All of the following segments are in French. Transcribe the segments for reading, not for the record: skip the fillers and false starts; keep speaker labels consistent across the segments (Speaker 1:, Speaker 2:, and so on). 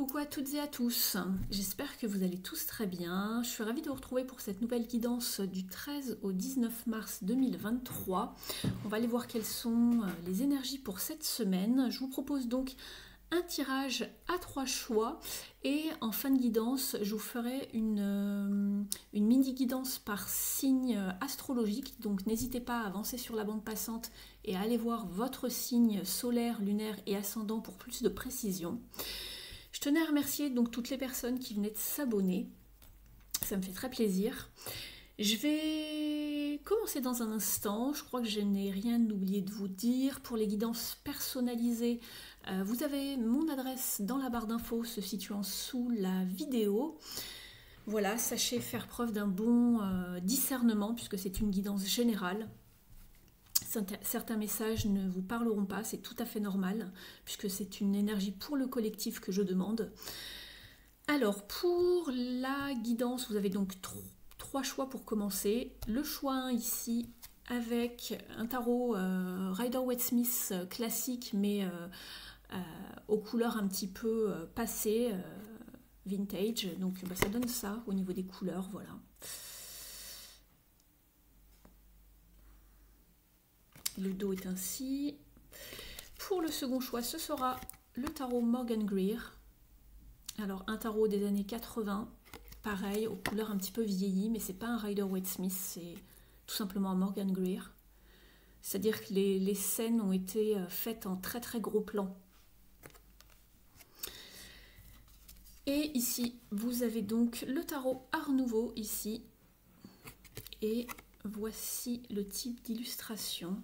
Speaker 1: Coucou à toutes et à tous, j'espère que vous allez tous très bien. Je suis ravie de vous retrouver pour cette nouvelle guidance du 13 au 19 mars 2023. On va aller voir quelles sont les énergies pour cette semaine. Je vous propose donc un tirage à 3 choix et en fin de guidance, je vous ferai une mini guidance par signe astrologique. Donc n'hésitez pas à avancer sur la bande passante et à aller voir votre signe solaire, lunaire et ascendant pour plus de précision. Je tenais à remercier donc toutes les personnes qui venaient de s'abonner. Ça me fait très plaisir. Je vais commencer dans un instant. Je crois que je n'ai rien oublié de vous dire. Pour les guidances personnalisées, vous avez mon adresse dans la barre d'infos se situant sous la vidéo. Voilà, sachez faire preuve d'un bon discernement puisque c'est une guidance générale. Certains messages ne vous parleront pas, c'est tout à fait normal, puisque c'est une énergie pour le collectif que je demande. Alors, pour la guidance, vous avez donc trois choix pour commencer. Le choix 1 ici, avec un tarot Rider-Waite-Smith classique, mais aux couleurs un petit peu passées, vintage. Donc, ça donne ça au niveau des couleurs, voilà. Le dos est ainsi. Pour le second choix, ce sera le tarot Morgan Greer. Alors, un tarot des années 80, pareil, aux couleurs un petit peu vieillies, mais c'est pas un Rider-Waite-Smith, c'est tout simplement un Morgan Greer. C'est-à-dire que les scènes ont été faites en très très gros plan. Et ici, vous avez donc le tarot Art Nouveau, ici. Et voici le type d'illustration.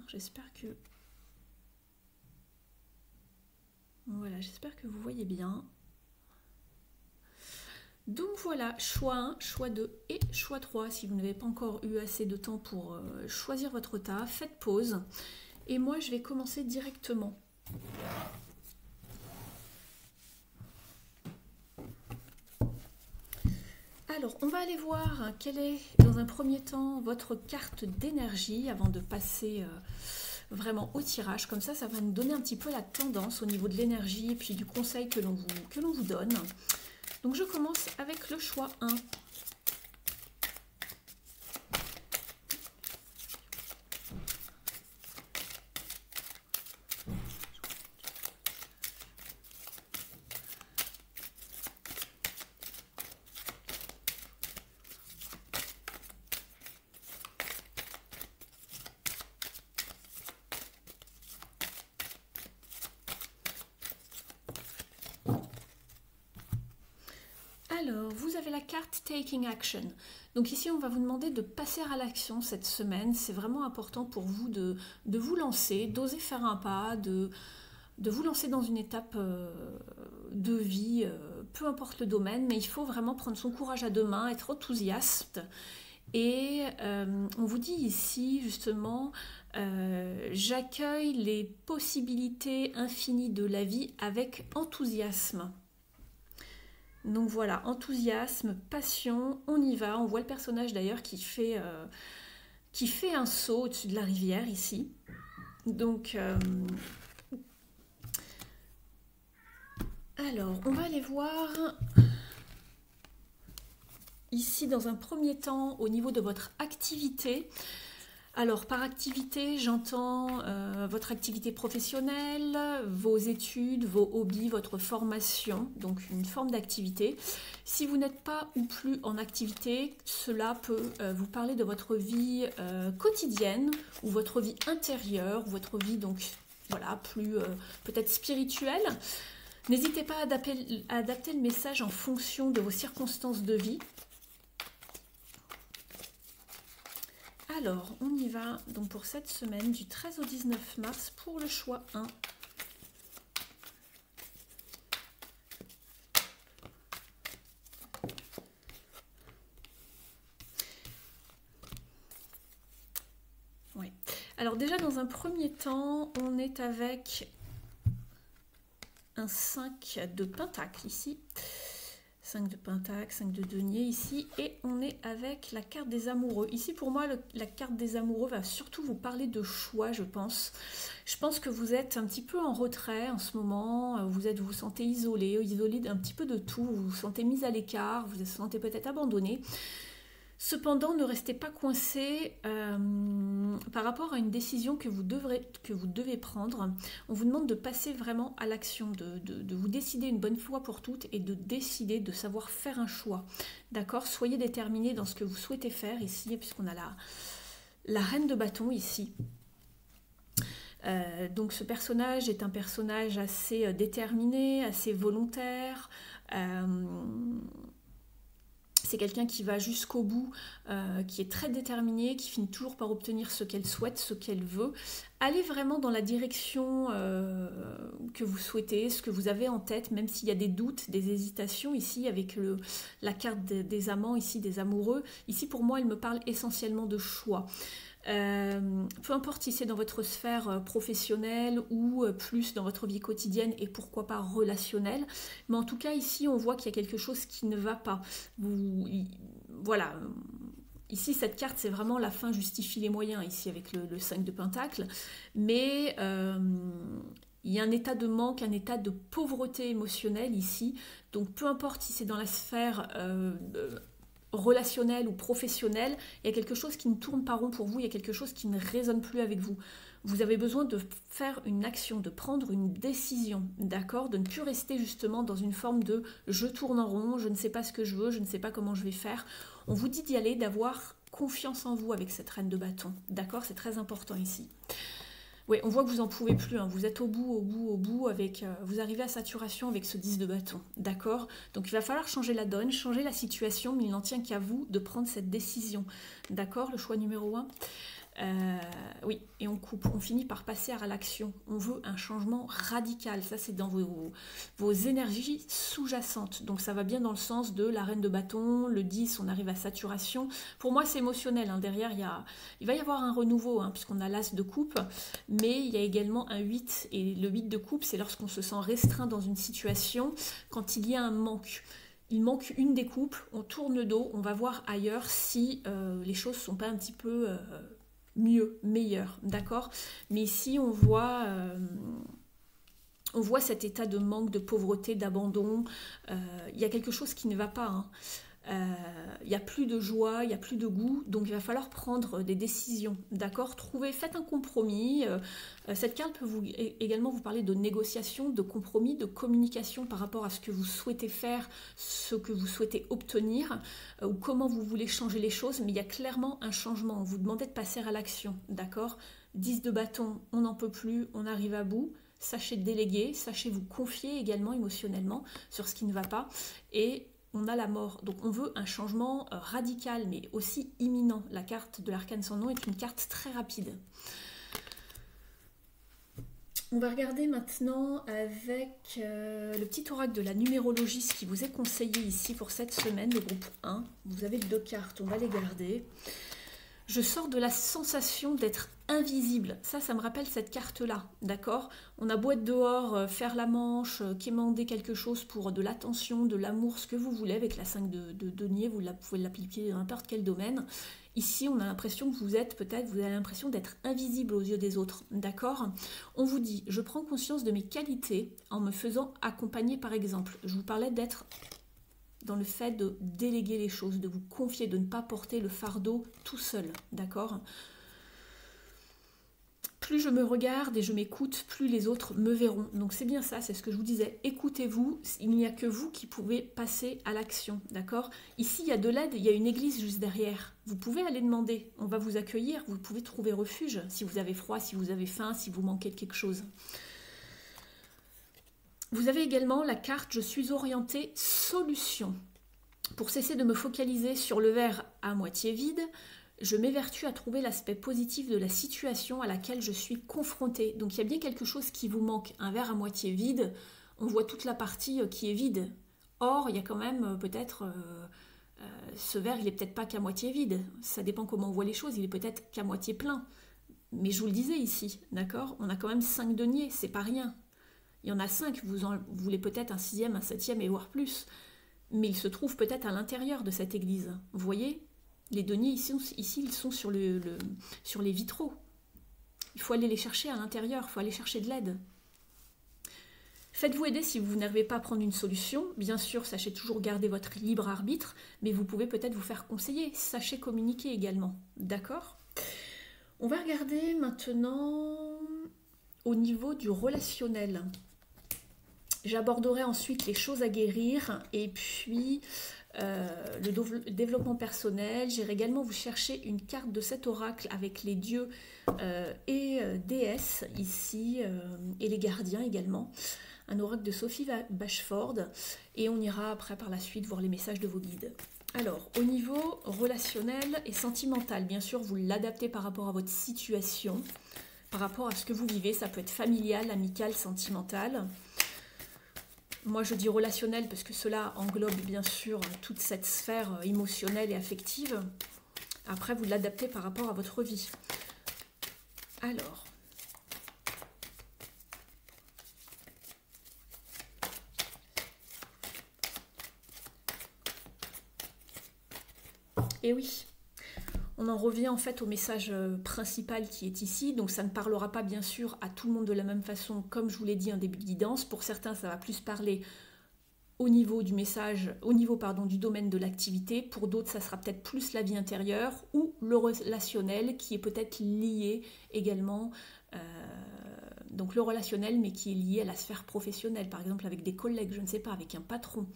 Speaker 1: J'espère que... Voilà, j'espère que vous voyez bien. Donc voilà, choix 1, choix 2 et choix 3. Si vous n'avez pas encore eu assez de temps pour choisir votre tas, faites pause. Et moi, je vais commencer directement. Alors, on va aller voir quelle est, dans un premier temps, votre carte d'énergie avant de passer vraiment au tirage. Comme ça, ça va nous donner un petit peu la tendance au niveau de l'énergie et puis du conseil que l'on vous donne. Donc, je commence avec le choix 1. Alors, vous avez la carte Taking Action. Donc ici, on va vous demander de passer à l'action cette semaine. C'est vraiment important pour vous de vous lancer, d'oser faire un pas, de vous lancer dans une étape de vie, peu importe le domaine, mais il faut vraiment prendre son courage à deux mains, être enthousiaste. Et on vous dit ici, justement, j'accueille les possibilités infinies de la vie avec enthousiasme. Donc voilà, enthousiasme, passion, on y va. On voit le personnage d'ailleurs qui fait un saut au-dessus de la rivière ici. Donc, alors, on va aller voir ici dans un premier temps au niveau de votre activité. Alors, par activité, j'entends votre activité professionnelle, vos études, vos hobbies, votre formation, donc une forme d'activité. Si vous n'êtes pas ou plus en activité, cela peut vous parler de votre vie quotidienne ou votre vie intérieure, ou votre vie donc voilà plus peut-être spirituelle. N'hésitez pas à adapter le message en fonction de vos circonstances de vie. Alors, on y va donc pour cette semaine du 13 au 19 mars pour le choix 1. Oui. Alors déjà, dans un premier temps, on est avec un 5 de pentacle ici. 5 de pentacle, 5 de denier ici, et on est avec la carte des amoureux. Ici pour moi, la carte des amoureux va surtout vous parler de choix, je pense. Je pense que vous êtes un petit peu en retrait en ce moment, vous sentez isolé d'un petit peu de tout, vous vous sentez mis à l'écart, vous vous sentez peut-être abandonné. Cependant, ne restez pas coincé par rapport à une décision que vous devez prendre. On vous demande de passer vraiment à l'action, de vous décider une bonne fois pour toutes et de décider, de savoir faire un choix. D'accord? Soyez déterminé dans ce que vous souhaitez faire ici, puisqu'on a la reine de bâton ici. Donc ce personnage est un personnage assez déterminé, assez volontaire. C'est quelqu'un qui va jusqu'au bout, qui est très déterminé, qui finit toujours par obtenir ce qu'elle souhaite, ce qu'elle veut. Allez vraiment dans la direction que vous souhaitez, ce que vous avez en tête, même s'il y a des doutes, des hésitations ici avec la carte des amants, ici des amoureux. Ici pour moi, elle me parle essentiellement de choix. Peu importe si c'est dans votre sphère professionnelle ou plus dans votre vie quotidienne et pourquoi pas relationnelle, mais en tout cas ici on voit qu'il y a quelque chose qui ne va pas. Voilà, ici cette carte c'est vraiment la fin justifie les moyens ici avec le 5 de pentacle, mais il y a un état de manque, un état de pauvreté émotionnelle ici, donc peu importe si c'est dans la sphère relationnel ou professionnel, il y a quelque chose qui ne tourne pas rond pour vous, il y a quelque chose qui ne résonne plus avec vous. Vous avez besoin de faire une action, de prendre une décision, d'accord? De ne plus rester justement dans une forme de je tourne en rond, je ne sais pas ce que je veux, je ne sais pas comment je vais faire. On vous dit d'y aller, d'avoir confiance en vous avec cette reine de bâton, d'accord? C'est très important ici. Oui, on voit que vous n'en pouvez plus, hein. Vous êtes au bout, avec, vous arrivez à saturation avec ce 10 de bâton, d'accord? Donc il va falloir changer la donne, changer la situation, mais il n'en tient qu'à vous de prendre cette décision, d'accord? Le choix numéro 1. Oui, et on coupe, on finit par passer à l'action. On veut un changement radical, ça c'est dans vos énergies sous-jacentes. Donc ça va bien dans le sens de la reine de bâton, le 10, on arrive à saturation. Pour moi c'est émotionnel, hein. Derrière il va y avoir un renouveau, hein, puisqu'on a l'as de coupe, mais il y a également un 8, et le 8 de coupe c'est lorsqu'on se sent restreint dans une situation, quand il y a un manque. Il manque une des coupes, on tourne le dos, on va voir ailleurs si les choses ne sont pas un petit peu mieux, meilleur, d'accord? Mais ici, on voit cet état de manque, de pauvreté, d'abandon. Il y a quelque chose qui ne va pas, hein. Il n'y a plus de joie, il n'y a plus de goût, donc il va falloir prendre des décisions, d'accord? Faites un compromis. Cette carte peut également vous parler de négociation, de compromis, de communication par rapport à ce que vous souhaitez faire, ce que vous souhaitez obtenir, ou comment vous voulez changer les choses, mais il y a clairement un changement. On vous demandait de passer à l'action, d'accord? 10 de bâton, on n'en peut plus, on arrive à bout. Sachez déléguer, sachez vous confier également émotionnellement sur ce qui ne va pas, et on a la mort. Donc on veut un changement radical, mais aussi imminent. La carte de l'arcane sans nom est une carte très rapide. On va regarder maintenant avec le petit oracle de la numérologie, ce qui vous est conseillé ici pour cette semaine, le groupe 1. Vous avez 2 cartes, on va les garder. Je sors de la sensation d'être invisible. Ça me rappelle cette carte-là, d'accord? On a beau être dehors, faire la manche, quémander quelque chose pour de l'attention, de l'amour, ce que vous voulez, avec la 5 de denier, vous pouvez l'appliquer dans n'importe quel domaine. Ici, on a l'impression que vous avez l'impression d'être invisible aux yeux des autres, d'accord? On vous dit, je prends conscience de mes qualités en me faisant accompagner par exemple. Je vous parlais d'être dans le fait de déléguer les choses, de vous confier, de ne pas porter le fardeau tout seul, d'accord? Plus je me regarde et je m'écoute, plus les autres me verront. Donc c'est bien ça, c'est ce que je vous disais. Écoutez-vous, il n'y a que vous qui pouvez passer à l'action, d'accord? Ici, il y a de l'aide, il y a une église juste derrière. Vous pouvez aller demander, on va vous accueillir, vous pouvez trouver refuge si vous avez froid, si vous avez faim, si vous manquez de quelque chose. Vous avez également la carte « Je suis orientée solution ». Pour cesser de me focaliser sur le verre à moitié vide, je m'évertue à trouver l'aspect positif de la situation à laquelle je suis confrontée. Donc il y a bien quelque chose qui vous manque. Un verre à moitié vide, on voit toute la partie qui est vide. Or, il y a quand même peut-être... ce verre, il n'est peut-être pas qu'à moitié vide. Ça dépend comment on voit les choses, il est peut-être qu'à moitié plein. Mais je vous le disais ici, d'accord? On a quand même 5 deniers, c'est pas rien. Il y en a 5, vous voulez peut-être un 6e, un 7e et voire plus. mais ils se trouvent peut-être à l'intérieur de cette église. Vous voyez, les deniers ici ils sont sur les vitraux. Il faut aller les chercher à l'intérieur, il faut aller chercher de l'aide. Faites-vous aider si vous n'arrivez pas à prendre une solution. Bien sûr, sachez toujours garder votre libre arbitre, mais vous pouvez peut-être vous faire conseiller. Sachez communiquer également. D'accord? On va regarder maintenant au niveau du relationnel. J'aborderai ensuite les choses à guérir et puis le développement personnel. J'irai également vous chercher une carte de cet oracle avec les dieux et déesses ici et les gardiens également. Un oracle de Sophie Bashford et on ira après par la suite voir les messages de vos guides. Alors, au niveau relationnel et sentimental, bien sûr, vous l'adaptez par rapport à votre situation, par rapport à ce que vous vivez. Ça peut être familial, amical, sentimental. Moi, je dis relationnel parce que cela englobe bien sûr toute cette sphère émotionnelle et affective. Après, vous l'adaptez par rapport à votre vie. Alors, et oui, on en revient en fait au message principal qui est ici. Donc ça ne parlera pas bien sûr à tout le monde de la même façon, comme je vous l'ai dit en début de guidance. Pour certains, ça va plus parler au niveau du message, du domaine de l'activité. Pour d'autres, ça sera peut-être plus la vie intérieure ou le relationnel qui est peut-être lié également. Donc le relationnel, mais qui est lié à la sphère professionnelle, par exemple avec des collègues, je ne sais pas, avec un patron,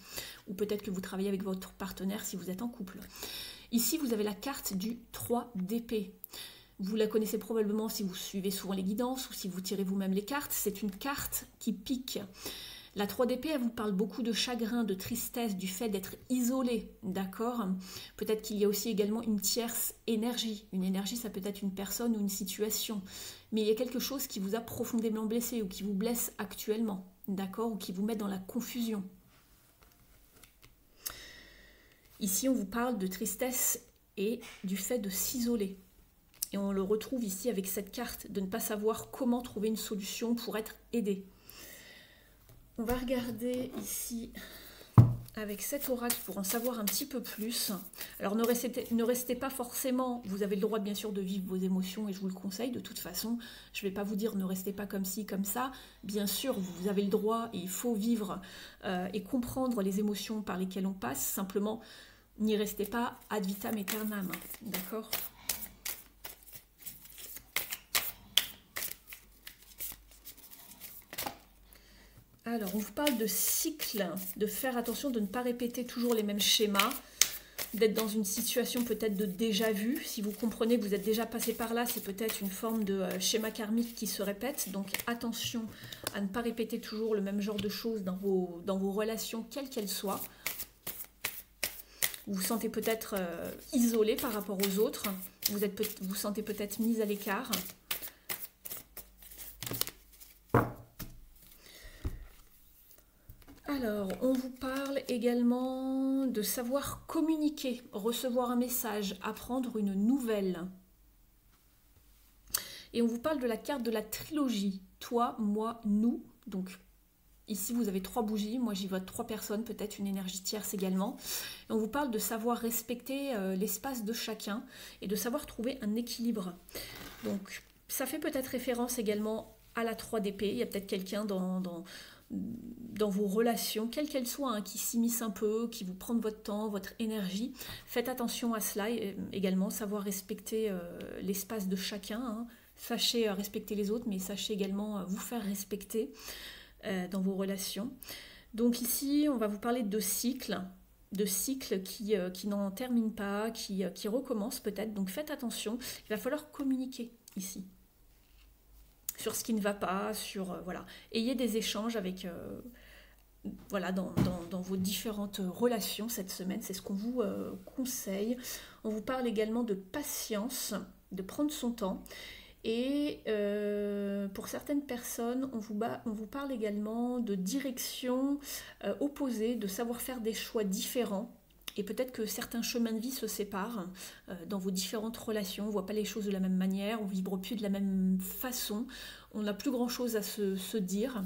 Speaker 1: ou peut-être que vous travaillez avec votre partenaire si vous êtes en couple. Ici, vous avez la carte du 3 d'épée. Vous la connaissez probablement si vous suivez souvent les guidances ou si vous tirez vous-même les cartes. C'est une carte qui pique. La 3 d'épée, elle vous parle beaucoup de chagrin, de tristesse, du fait d'être isolé, d'accord? Peut-être qu'il y a aussi également une tierce énergie. Une énergie, ça peut être une personne ou une situation. Mais il y a quelque chose qui vous a profondément blessé ou qui vous blesse actuellement, d'accord? Ou qui vous met dans la confusion. Ici, on vous parle de tristesse et du fait de s'isoler. Et on le retrouve ici avec cette carte de ne pas savoir comment trouver une solution pour être aidé. On va regarder ici avec cet oracle pour en savoir un petit peu plus. Alors ne restez pas forcément, vous avez le droit bien sûr de vivre vos émotions et je vous le conseille de toute façon. Je ne vais pas vous dire ne restez pas comme ci, comme ça. Bien sûr, vous avez le droit et il faut vivre et comprendre les émotions par lesquelles on passe. Simplement, n'y restez pas ad vitam aeternam, d'accord ? Alors, on vous parle de cycle, de faire attention de ne pas répéter toujours les mêmes schémas, d'être dans une situation peut-être de déjà-vu. Si vous comprenez que vous êtes déjà passé par là, c'est peut-être une forme de schéma karmique qui se répète. Donc, attention à ne pas répéter toujours le même genre de choses dans vos relations, quelles qu'elles soient. Vous vous sentez peut-être isolé par rapport aux autres. Vous vous sentez peut-être mis à l'écart. Alors, on vous parle également de savoir communiquer, recevoir un message, apprendre une nouvelle. Et on vous parle de la carte de la trilogie. Toi, moi, nous. Donc, ici, vous avez 3 bougies. Moi, j'y vois 3 personnes, peut-être une énergie tierce également. Et on vous parle de savoir respecter l'espace de chacun et de savoir trouver un équilibre. Donc, ça fait peut-être référence également à la 3 d'épée. Il y a peut-être quelqu'un dans vos relations, quelles qu'elles soient, hein, qui s'immiscent un peu, qui vous prennent votre temps, votre énergie. Faites attention à cela également, savoir respecter l'espace de chacun. Hein. Sachez respecter les autres, mais sachez également vous faire respecter dans vos relations. Donc ici, on va vous parler de cycles qui n'en terminent pas, qui recommencent peut-être. Donc faites attention, il va falloir communiquer ici. Sur ce qui ne va pas, voilà. Ayez des échanges avec, voilà, dans vos différentes relations cette semaine, c'est ce qu'on vous conseille. On vous parle également de patience, de prendre son temps. Et pour certaines personnes, on vous parle également de direction opposée, de savoir faire des choix différents. Et peut-être que certains chemins de vie se séparent dans vos différentes relations. On ne voit pas les choses de la même manière, on ne vibre plus de la même façon. On n'a plus grand-chose à se dire.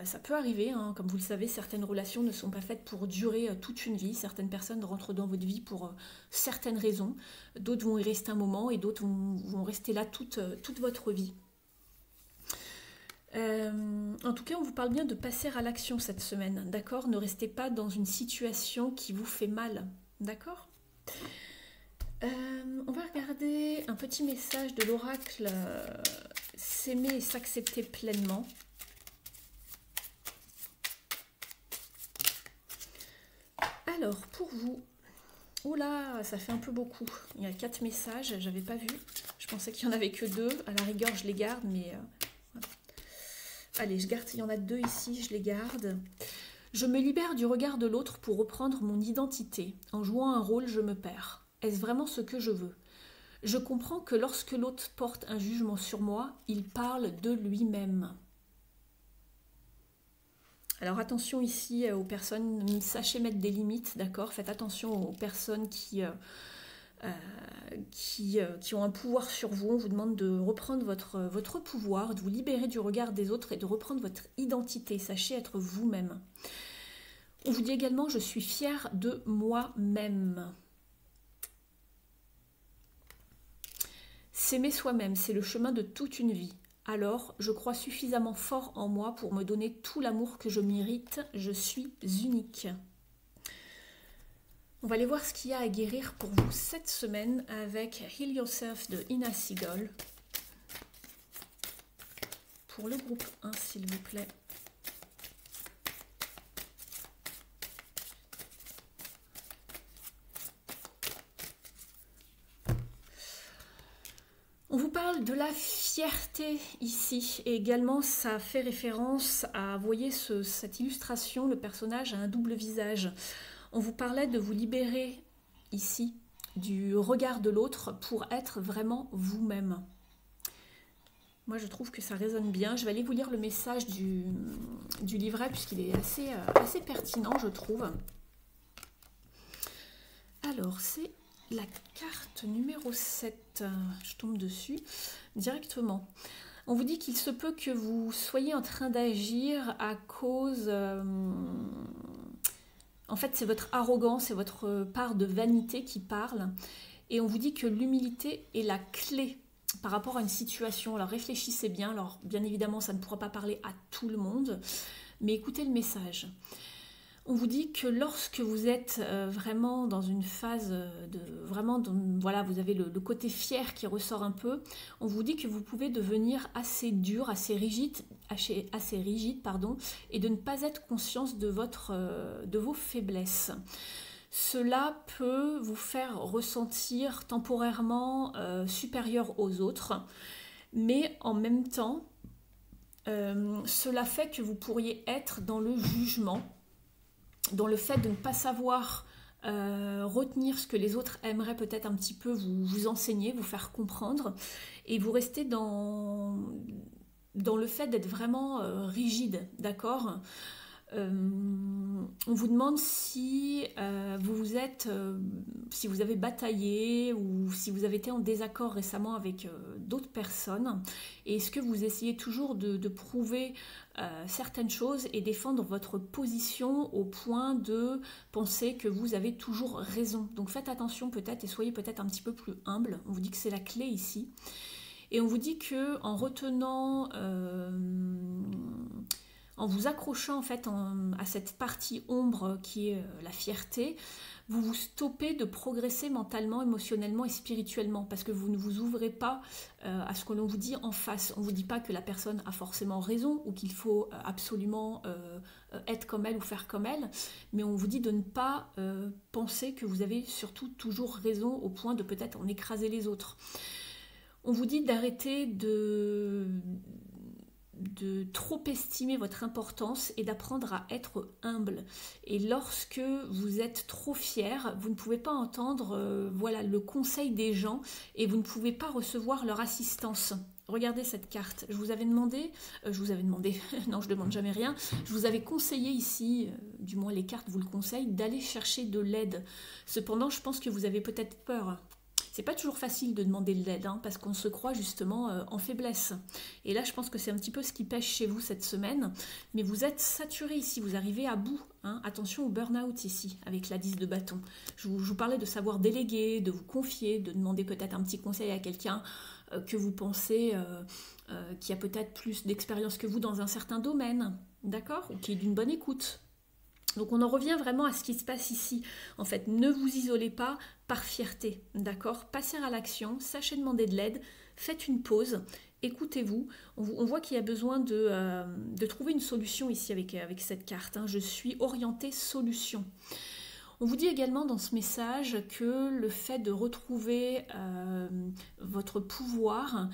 Speaker 1: Ça peut arriver, hein, comme vous le savez, certaines relations ne sont pas faites pour durer toute une vie. Certaines personnes rentrent dans votre vie pour certaines raisons. D'autres vont y rester un moment et d'autres vont rester là toute votre vie. En tout cas, on vous parle bien de passer à l'action cette semaine, d'accord? Ne restez pas dans une situation qui vous fait mal, d'accord? On va regarder un petit message de l'oracle s'aimer et s'accepter pleinement. Alors, pour vous, oula, ça fait un peu beaucoup. Il y a 4 messages, j'avais pas vu. Je pensais qu'il n'y en avait que 2. À la rigueur, je les garde, mais... voilà. Allez, je garde. Il y en a 2 ici, je les garde. Je me libère du regard de l'autre pour reprendre mon identité. En jouant un rôle, je me perds. Est-ce vraiment ce que je veux? Je comprends que lorsque l'autre porte un jugement sur moi, il parle de lui-même. Alors attention ici aux personnes, sachez mettre des limites, d'accord? Faites attention aux personnes qui ont un pouvoir sur vous. On vous demande de reprendre votre pouvoir, de vous libérer du regard des autres et de reprendre votre identité. Sachez être vous-même. On vous dit également, je suis fière de moi-même. S'aimer soi-même, c'est le chemin de toute une vie. Alors, je crois suffisamment fort en moi pour me donner tout l'amour que je mérite. Je suis unique. On va aller voir ce qu'il y a à guérir pour vous cette semaine avec Heal Yourself de Ina Seagull. Pour le groupe 1, s'il vous plaît. On vous parle de la fierté ici, et également ça fait référence à, vous voyez cette illustration, le personnage a un double visage. On vous parlait de vous libérer ici du regard de l'autre pour être vraiment vous-même. Moi je trouve que ça résonne bien. Je vais aller vous lire le message du livret puisqu'il est assez pertinent je trouve. Alors c'est... la carte numéro 7, je tombe dessus directement. On vous dit qu'il se peut que vous soyez en train d'agir à cause... en fait, c'est votre arrogance et votre part de vanité qui parle. Et on vous dit que l'humilité est la clé par rapport à une situation. Alors réfléchissez bien. Alors bien évidemment, ça ne pourra pas parler à tout le monde. Mais écoutez le message. On vous dit que lorsque vous êtes vraiment dans une phase de... voilà, vous avez le côté fier qui ressort un peu. On vous dit que vous pouvez devenir assez dur, assez rigide, et de ne pas être conscience de vos faiblesses. Cela peut vous faire ressentir temporairement supérieur aux autres, mais en même temps, cela fait que vous pourriez être dans le jugement, dans le fait de ne pas savoir retenir ce que les autres aimeraient peut-être un petit peu vous enseigner, vous faire comprendre, et vous restez dans le fait d'être vraiment rigide, d'accord? On vous demande si si vous avez bataillé ou si vous avez été en désaccord récemment avec d'autres personnes, et est-ce que vous essayez toujours de prouver certaines choses et défendre votre position au point de penser que vous avez toujours raison. Donc faites attention peut-être et soyez peut-être un petit peu plus humble. On vous dit que c'est la clé ici. Et on vous dit que en retenant... en vous accrochant en fait à cette partie ombre qui est la fierté, vous vous stoppez de progresser mentalement, émotionnellement et spirituellement parce que vous ne vous ouvrez pas à ce que l'on vous dit en face. On ne vous dit pas que la personne a forcément raison ou qu'il faut absolument être comme elle ou faire comme elle, mais on vous dit de ne pas penser que vous avez surtout toujours raison au point de peut-être en écraser les autres. On vous dit d'arrêter de trop estimer votre importance et d'apprendre à être humble. Et lorsque vous êtes trop fier, vous ne pouvez pas entendre voilà, le conseil des gens et vous ne pouvez pas recevoir leur assistance. Regardez cette carte. Je vous avais demandé, non je ne demande jamais rien, je vous avais conseillé ici, du moins les cartes vous le conseillent, d'aller chercher de l'aide. Cependant, je pense que vous avez peut-être peur. C'est pas toujours facile de demander de l'aide, hein, parce qu'on se croit justement en faiblesse. Et là, je pense que c'est un petit peu ce qui pêche chez vous cette semaine. Mais vous êtes saturé ici, vous arrivez à bout. Hein. Attention au burn-out ici, avec la 10 de bâton. Je vous parlais de savoir déléguer, de vous confier, de demander peut-être un petit conseil à quelqu'un que vous pensez qui a peut-être plus d'expérience que vous dans un certain domaine, d'accord? Ou qui est d'une bonne écoute. Donc on en revient vraiment à ce qui se passe ici. En fait, ne vous isolez pas par fierté, d'accord? Passez à l'action, sachez demander de l'aide, faites une pause, écoutez-vous. On voit qu'il y a besoin de trouver une solution ici avec cette carte. Hein. Je suis orientée solution. On vous dit également dans ce message que le fait de retrouver votre pouvoir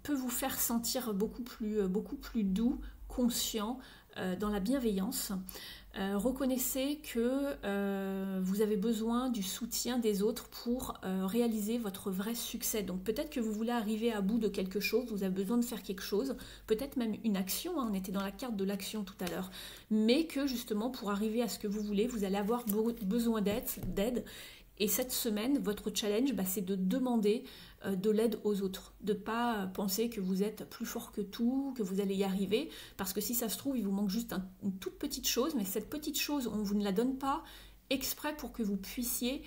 Speaker 1: peut vous faire sentir beaucoup plus doux, conscient, dans la bienveillance. Reconnaissez que vous avez besoin du soutien des autres pour réaliser votre vrai succès. Donc peut-être que vous voulez arriver à bout de quelque chose, vous avez besoin de faire quelque chose, peut-être même une action, hein, on était dans la carte de l'action tout à l'heure, mais que justement pour arriver à ce que vous voulez, vous allez avoir besoin d'aide. Et cette semaine, votre challenge, c'est de demander de l'aide aux autres. De ne pas penser que vous êtes plus fort que tout, que vous allez y arriver. Parce que si ça se trouve, il vous manque juste une toute petite chose. Mais cette petite chose, on ne vous ne la donne pas exprès pour que vous puissiez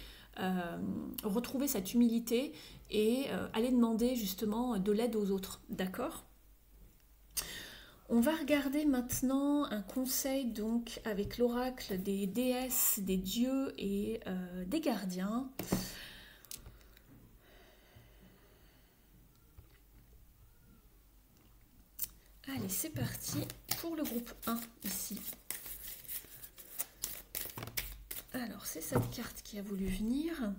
Speaker 1: retrouver cette humilité et aller demander justement de l'aide aux autres. D'accord ? On va regarder maintenant un conseil donc avec l'oracle des déesses, des dieux et des gardiens. Allez, c'est parti pour le groupe 1 ici. Alors, c'est cette carte qui a voulu venir.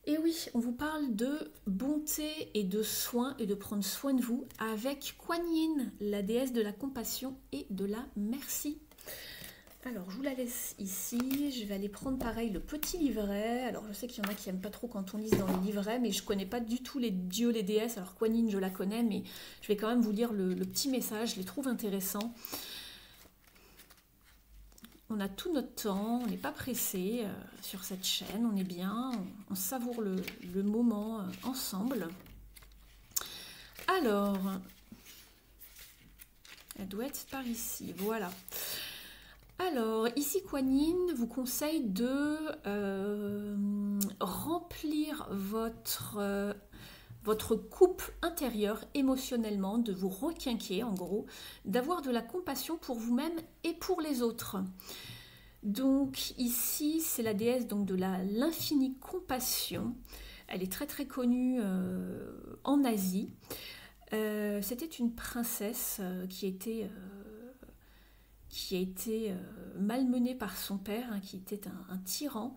Speaker 1: Et oui, on vous parle de bonté et de soin et de prendre soin de vous avec Kuan Yin, la déesse de la compassion et de la merci. Alors, je vous la laisse ici. Je vais aller prendre pareil le petit livret. Alors, je sais qu'il y en a qui n'aiment pas trop quand on lise dans les livrets, mais je ne connais pas du tout les dieux, les déesses. Alors, Kuan Yin, je la connais, mais je vais quand même vous lire le petit message. Je les trouve intéressants. On a tout notre temps, on n'est pas pressé sur cette chaîne, on est bien, on savoure le moment ensemble. Alors, elle doit être par ici, voilà. Alors, ici Kuan Yin vous conseille de remplir votre coupe intérieure émotionnellement, de vous requinquer en gros, d'avoir de la compassion pour vous-même et pour les autres. Donc ici, c'est la déesse donc, de l'infinie compassion. Elle est très très connue en Asie. C'était une princesse qui a été malmenée par son père, hein, qui était un tyran.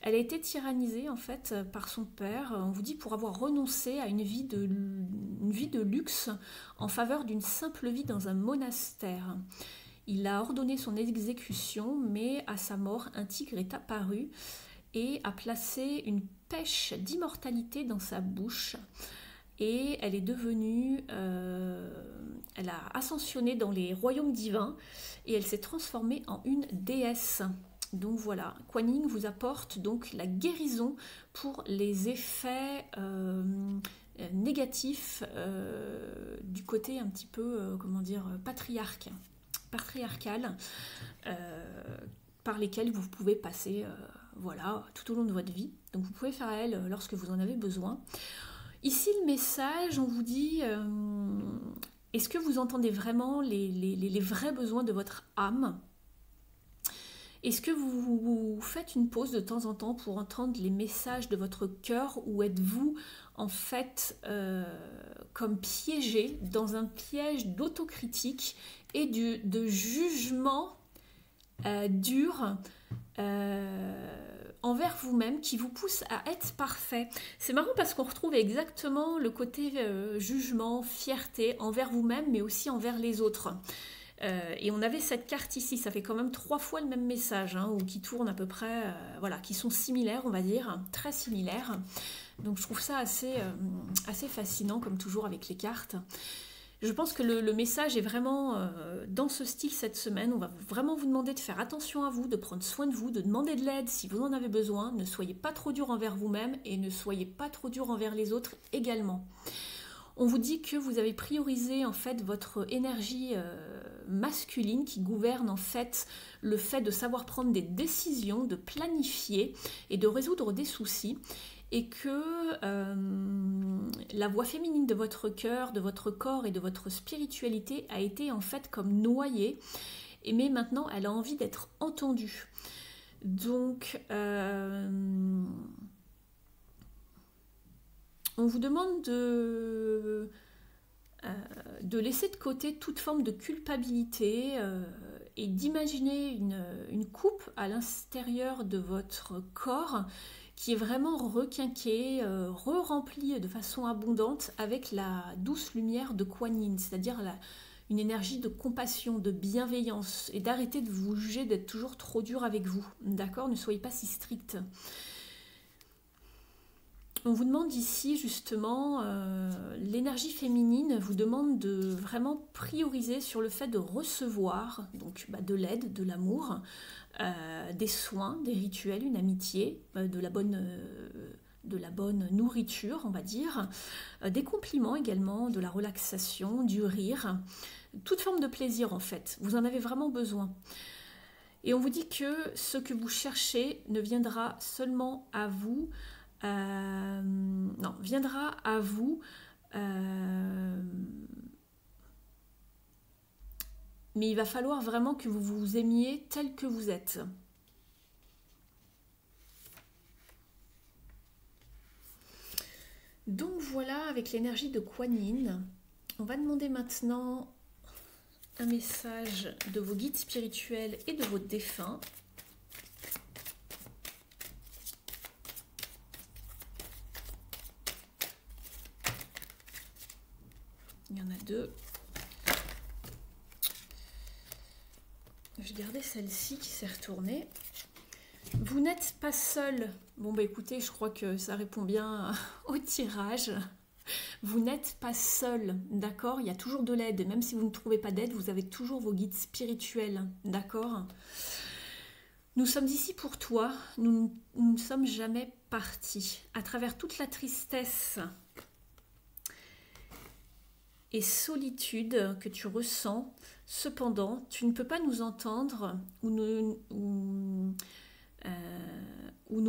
Speaker 1: Elle a été tyrannisée en fait par son père, on vous dit pour avoir renoncé à une vie de luxe en faveur d'une simple vie dans un monastère. Il a ordonné son exécution, mais à sa mort, un tigre est apparu et a placé une pêche d'immortalité dans sa bouche. Et elle est devenue, elle a ascensionné dans les royaumes divins et elle s'est transformée en une déesse. Donc voilà, Kuan Yin vous apporte donc la guérison pour les effets négatifs du côté un petit peu, comment dire, patriarcal, par lesquels vous pouvez passer voilà, tout au long de votre vie. Donc vous pouvez faire à elle lorsque vous en avez besoin. Ici le message, on vous dit, est-ce que vous entendez vraiment les vrais besoins de votre âme ? Est-ce que vous faites une pause de temps en temps pour entendre les messages de votre cœur ou êtes-vous en fait comme piégé dans un piège d'autocritique et de jugement dur envers vous-même qui vous pousse à être parfait? C'est marrant parce qu'on retrouve exactement le côté jugement, fierté envers vous-même mais aussi envers les autres. Et on avait cette carte ici, ça fait quand même 3 fois le même message, hein, ou qui tournent à peu près, voilà, qui sont similaires, on va dire, très similaires. Donc je trouve ça assez fascinant, comme toujours avec les cartes. Je pense que le message est vraiment dans ce style cette semaine. On va vraiment vous demander de faire attention à vous, de prendre soin de vous, de demander de l'aide si vous en avez besoin. Ne soyez pas trop dur envers vous-même et ne soyez pas trop dur envers les autres également. On vous dit que vous avez priorisé en fait votre énergie masculine qui gouverne en fait le fait de savoir prendre des décisions, de planifier et de résoudre des soucis. Et que la voix féminine de votre cœur, de votre corps et de votre spiritualité a été en fait comme noyée, mais maintenant elle a envie d'être entendue. Donc on vous demande de laisser de côté toute forme de culpabilité et d'imaginer une coupe à l'intérieur de votre corps qui est vraiment requinqué, re-rempli de façon abondante avec la douce lumière de Kuan Yin, c'est-à-dire une énergie de compassion, de bienveillance, et d'arrêter de vous juger d'être toujours trop dur avec vous, d'accord? Ne soyez pas si strict. On vous demande ici justement, l'énergie féminine vous demande de vraiment prioriser sur le fait de recevoir donc, de l'aide, de l'amour, des soins, des rituels, une amitié, de la bonne nourriture, on va dire, des compliments également, de la relaxation, du rire, toute forme de plaisir en fait. Vous en avez vraiment besoin. Et on vous dit que ce que vous cherchez ne viendra seulement à vous, viendra à vous, mais il va falloir vraiment que vous vous aimiez tel que vous êtes. Donc voilà, avec l'énergie de Kuan Yin, on va demander maintenant un message de vos guides spirituels et de vos défunts. Il y en a deux. Je vais garder celle-ci qui s'est retournée. Vous n'êtes pas seul. Bon bah écoutez, je crois que ça répond bien au tirage. Vous n'êtes pas seul, d'accord? Il y a toujours de l'aide. Même si vous ne trouvez pas d'aide, vous avez toujours vos guides spirituels, d'accord? Nous sommes ici pour toi. Nous ne sommes jamais partis. À travers toute la tristesse et solitude que tu ressens, cependant, tu ne peux pas nous entendre ou nous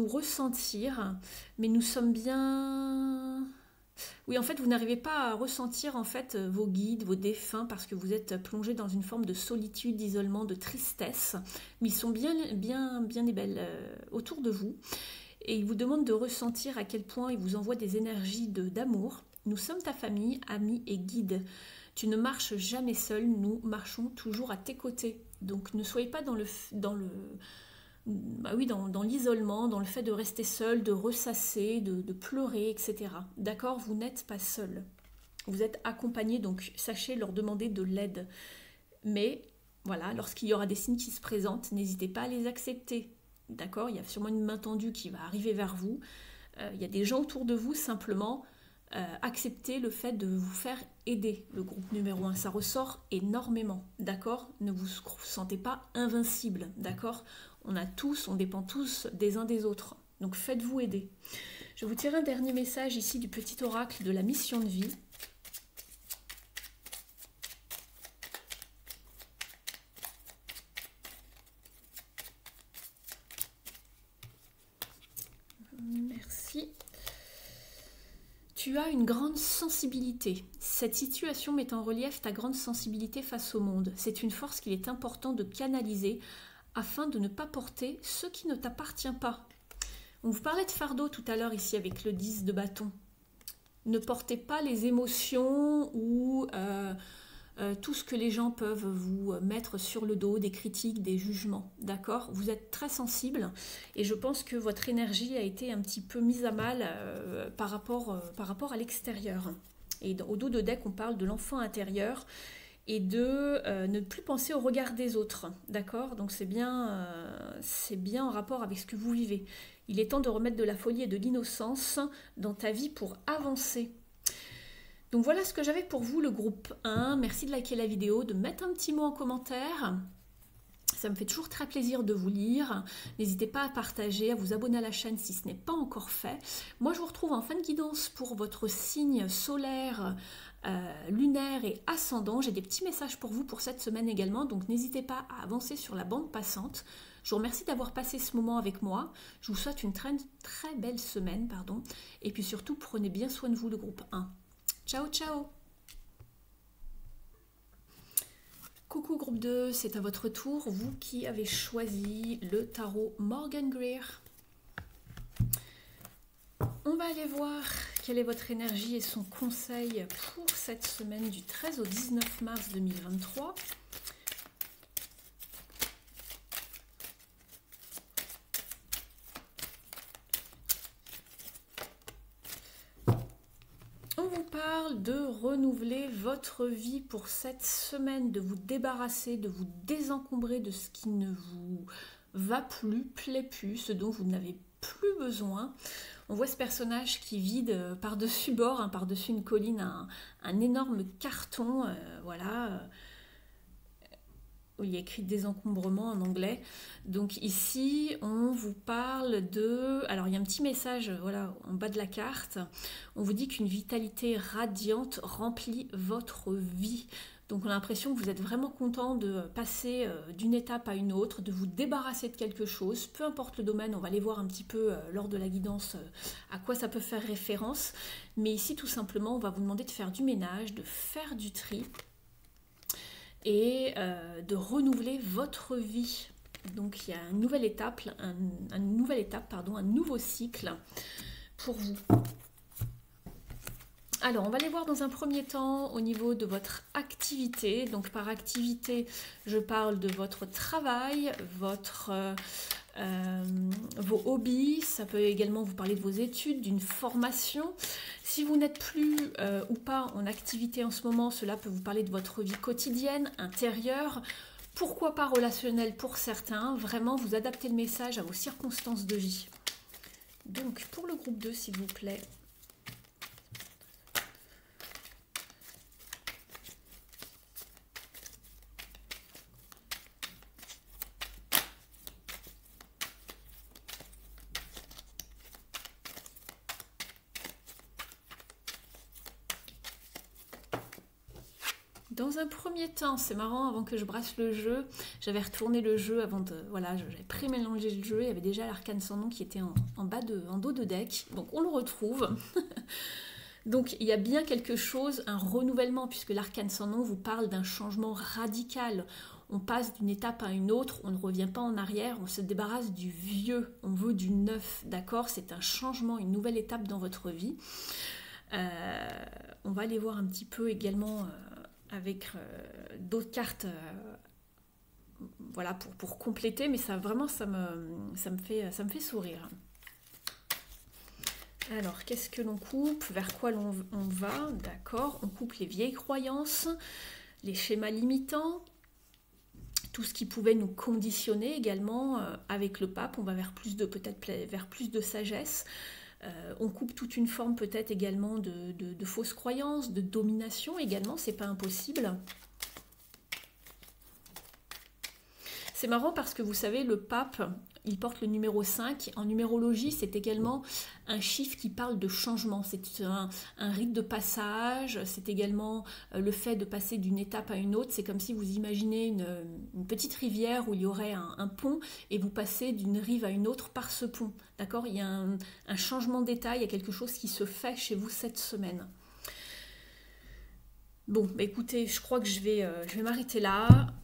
Speaker 1: ressentir, mais nous sommes bien... Oui, en fait, vous n'arrivez pas à ressentir en fait vos guides, vos défunts, parce que vous êtes plongé dans une forme de solitude, d'isolement, de tristesse, mais ils sont bien et belles autour de vous, et ils vous demandent de ressentir à quel point ils vous envoient des énergies d'amour. Nous sommes ta famille, amis et guides. Tu ne marches jamais seul, nous marchons toujours à tes côtés. Donc ne soyez pas dans l'isolement, dans le fait de rester seul, de ressasser, de pleurer, etc. D'accord? Vous n'êtes pas seul. Vous êtes accompagné, donc sachez leur demander de l'aide. Mais voilà, lorsqu'il y aura des signes qui se présentent, n'hésitez pas à les accepter. D'accord? Il y a sûrement une main tendue qui va arriver vers vous. Il y a des gens autour de vous, simplement... acceptez le fait de vous faire aider, le groupe numéro 1, ça ressort énormément, d'accord? Ne vous sentez pas invincible, d'accord? On dépend tous des uns des autres, donc faites-vous aider. Je vais vous tirer un dernier message ici du petit oracle de la mission de vie. Merci. Tu as une grande sensibilité. Cette situation met en relief ta grande sensibilité face au monde. C'est une force qu'il est important de canaliser afin de ne pas porter ce qui ne t'appartient pas. On vous parlait de fardeau tout à l'heure ici avec le 10 de bâton. Ne portez pas les émotions ou tout ce que les gens peuvent vous mettre sur le dos, des critiques, des jugements, d'accord? Vous êtes très sensible et je pense que votre énergie a été un petit peu mise à mal par rapport à l'extérieur. Et au dos de deck, on parle de l'enfant intérieur et de ne plus penser au regard des autres, d'accord? Donc c'est bien en rapport avec ce que vous vivez. Il est temps de remettre de la folie et de l'innocence dans ta vie pour avancer. Donc voilà ce que j'avais pour vous, le groupe 1. Merci de liker la vidéo, de mettre un petit mot en commentaire. Ça me fait toujours très plaisir de vous lire. N'hésitez pas à partager, à vous abonner à la chaîne si ce n'est pas encore fait. Moi, je vous retrouve en fin de guidance pour votre signe solaire, lunaire et ascendant. J'ai des petits messages pour vous pour cette semaine également, donc n'hésitez pas à avancer sur la bande passante. Je vous remercie d'avoir passé ce moment avec moi. Je vous souhaite une très belle semaine, pardon. Et puis surtout, prenez bien soin de vous, le groupe 1. Ciao, ciao! Coucou groupe 2, c'est à votre tour, vous qui avez choisi le tarot Morgan Greer. On va aller voir quelle est votre énergie et son conseil pour cette semaine du 13 au 19 mars 2023. De renouveler votre vie pour cette semaine, de vous débarrasser, de vous désencombrer de ce qui ne vous va plus, plaît plus, ce dont vous n'avez plus besoin. On voit ce personnage qui vide par-dessus bord, hein, par-dessus une colline, un énorme carton, voilà, où il y a écrit désencombrement en anglais. Donc ici, on vous parle de... Alors il y a un petit message, voilà, en bas de la carte. On vous dit qu'une vitalité radiante remplit votre vie. Donc on a l'impression que vous êtes vraiment content de passer d'une étape à une autre, de vous débarrasser de quelque chose, peu importe le domaine. On va aller voir un petit peu lors de la guidance à quoi ça peut faire référence. Mais ici, tout simplement, on va vous demander de faire du ménage, de faire du tri et de renouveler votre vie. Donc il y a une nouvelle étape, un nouveau cycle pour vous. Alors on va aller voir dans un premier temps au niveau de votre activité. Donc par activité, je parle de votre travail, vos hobbies, ça peut également vous parler de vos études, d'une formation. Si vous n'êtes plus ou pas en activité en ce moment, cela peut vous parler de votre vie quotidienne, intérieure, pourquoi pas relationnelle pour certains. Vraiment, vous adaptez le message à vos circonstances de vie. Donc, pour le groupe 2, s'il vous plaît. Dans un premier temps, c'est marrant, avant que je brasse le jeu, j'avais retourné le jeu avant de... Voilà, j'avais pré-mélangé le jeu, il y avait déjà l'arcane sans nom qui était en dos de deck, donc on le retrouve. Donc il y a bien quelque chose, un renouvellement, puisque l'arcane sans nom vous parle d'un changement radical. On passe d'une étape à une autre, on ne revient pas en arrière, on se débarrasse du vieux, on veut du neuf, d'accord? C'est un changement, une nouvelle étape dans votre vie. On va aller voir un petit peu également... avec d'autres cartes voilà, pour compléter, mais ça vraiment ça me fait sourire. Alors qu'est-ce que l'on coupe, vers quoi on va? D'accord, on coupe les vieilles croyances, les schémas limitants, tout ce qui pouvait nous conditionner également. Avec le pape, on va vers peut-être vers plus de sagesse. On coupe toute une forme peut-être également de fausses croyances, de domination également, c'est pas impossible. C'est marrant parce que vous savez, le pape, il porte le numéro 5. En numérologie, c'est également un chiffre qui parle de changement. C'est un rite de passage, c'est également le fait de passer d'une étape à une autre. C'est comme si vous imaginez une petite rivière où il y aurait un pont et vous passez d'une rive à une autre par ce pont. D'accord? Il y a un changement d'état, il y a quelque chose qui se fait chez vous cette semaine. Bon, bah écoutez, je crois que je vais m'arrêter là.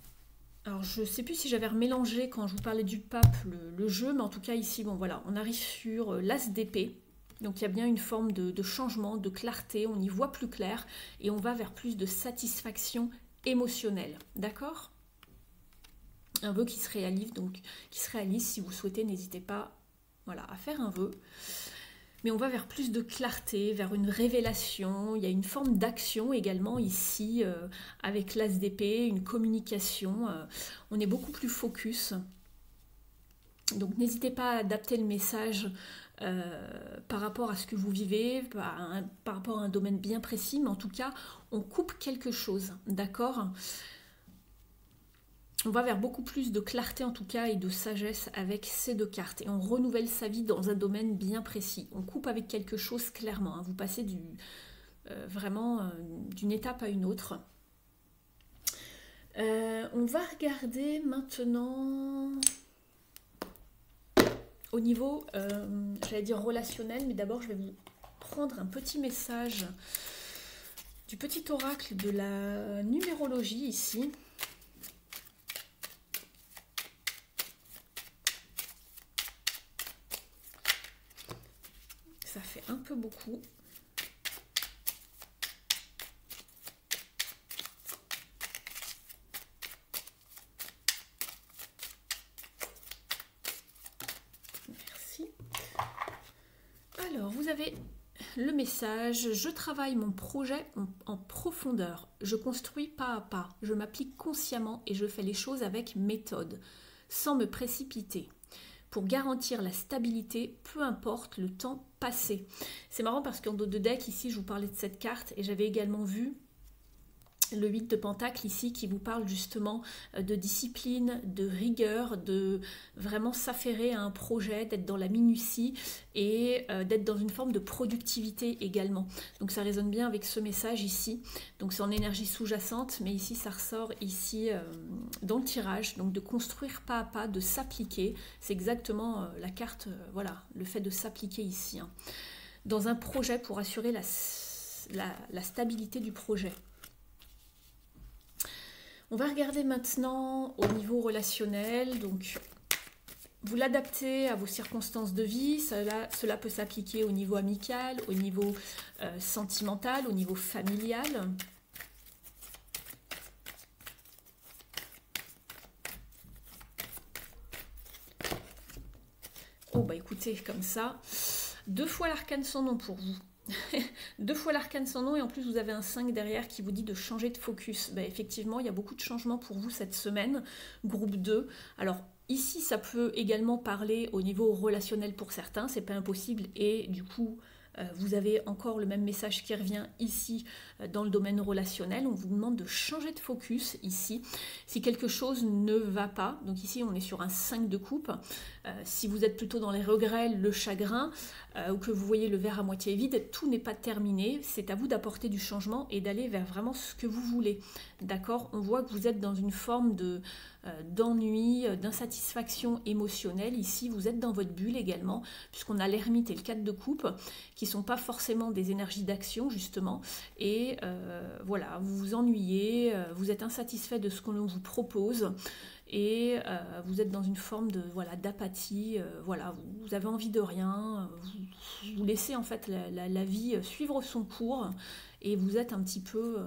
Speaker 1: Alors, je ne sais plus si j'avais remélangé quand je vous parlais du pape le jeu, mais en tout cas ici, bon voilà, on arrive sur l'as d'épée. Donc, il y a bien une forme de changement, de clarté, on y voit plus clair et on va vers plus de satisfaction émotionnelle. D'accord? Un vœu qui se réalise, donc qui se réalise, si vous souhaitez, n'hésitez pas, voilà, à faire un vœu. Mais on va vers plus de clarté, vers une révélation. Il y a une forme d'action également ici, avec l'as d'épée, une communication. On est beaucoup plus focus. Donc n'hésitez pas à adapter le message par rapport à ce que vous vivez, par rapport à un domaine bien précis, mais en tout cas, on coupe quelque chose, d'accord? On va vers beaucoup plus de clarté en tout cas et de sagesse avec ces deux cartes. Et on renouvelle sa vie dans un domaine bien précis. On coupe avec quelque chose clairement, hein. Vous passez vraiment d'une étape à une autre. On va regarder maintenant au niveau, j'allais dire relationnel, mais d'abord je vais vous prendre un petit message du petit oracle de la numérologie ici. Ça fait un peu beaucoup. Merci. Alors, vous avez le message. Je travaille mon projet en profondeur. Je construis pas à pas. Je m'applique consciemment et je fais les choses avec méthode, sans me précipiter, pour garantir la stabilité, peu importe le temps passé. C'est marrant parce qu'en dos de deck, ici, je vous parlais de cette carte et j'avais également vu le 8 de Pentacle ici qui vous parle justement de discipline, de rigueur, de vraiment s'affairer à un projet, d'être dans la minutie et d'être dans une forme de productivité également. Donc ça résonne bien avec ce message ici. Donc c'est en énergie sous-jacente, mais ici ça ressort ici dans le tirage. Donc de construire pas à pas, de s'appliquer. C'est exactement la carte, voilà, le fait de s'appliquer ici. Hein, dans un projet pour assurer la stabilité du projet. On va regarder maintenant au niveau relationnel, donc vous l'adaptez à vos circonstances de vie, cela peut s'appliquer au niveau amical, au niveau sentimental, au niveau familial. Oh bah écoutez, comme ça, 2 fois l'arcane sans nom pour vous. 2 fois l'arcane sans nom et en plus vous avez un 5 derrière qui vous dit de changer de focus. Ben, effectivement, il y a beaucoup de changements pour vous cette semaine, groupe 2. Alors ici, ça peut également parler au niveau relationnel pour certains, c'est pas impossible et du coup, vous avez encore le même message qui revient ici dans le domaine relationnel. On vous demande de changer de focus ici. Si quelque chose ne va pas, donc ici on est sur un 5 de coupe, si vous êtes plutôt dans les regrets, le chagrin, ou que vous voyez le verre à moitié vide, tout n'est pas terminé. C'est à vous d'apporter du changement et d'aller vers vraiment ce que vous voulez. D'accord? On voit que vous êtes dans une forme d'ennui, d'insatisfaction émotionnelle. Ici, vous êtes dans votre bulle également, puisqu'on a l'ermite et le 4 de coupe, qui ne sont pas forcément des énergies d'action, justement. Et voilà, vous vous ennuyez, vous êtes insatisfait de ce qu'on vous propose, et vous êtes dans une forme de voilà d'apathie, voilà, vous avez envie de rien, vous laissez en fait la vie suivre son cours, et vous êtes un petit peu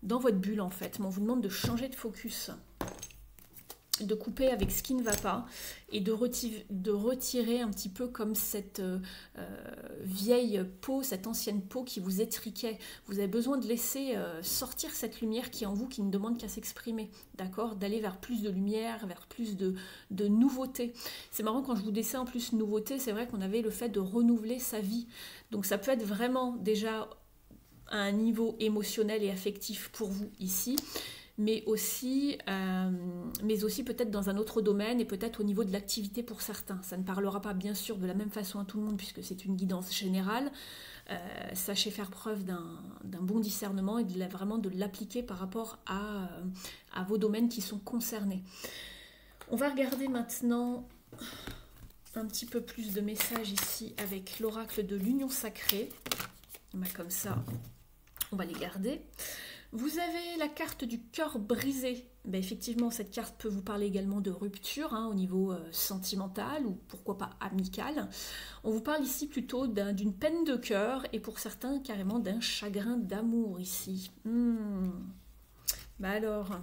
Speaker 1: dans votre bulle en fait. Mais on vous demande de changer de focus, de couper avec ce qui ne va pas et de retirer un petit peu comme cette vieille peau, cette ancienne peau qui vous étriquait. Vous avez besoin de laisser sortir cette lumière qui est en vous, qui ne demande qu'à s'exprimer, d'accord? D'aller vers plus de lumière, vers plus de nouveauté. C'est marrant quand je vous dessine en plus nouveauté, c'est vrai qu'on avait le fait de renouveler sa vie. Donc ça peut être vraiment déjà à un niveau émotionnel et affectif pour vous ici, mais aussi peut-être dans un autre domaine et peut-être au niveau de l'activité pour certains. Ça ne parlera pas bien sûr de la même façon à tout le monde puisque c'est une guidance générale. Sachez faire preuve d'un bon discernement et vraiment de l'appliquer par rapport à vos domaines qui sont concernés. On va regarder maintenant un petit peu plus de messages ici avec l'oracle de l'union sacrée. Comme ça, on va les garder. Vous avez la carte du cœur brisé. Ben effectivement, cette carte peut vous parler également de rupture au niveau sentimental ou pourquoi pas amical. On vous parle ici plutôt d'une peine de cœur et pour certains carrément d'un chagrin d'amour ici. Ben alors...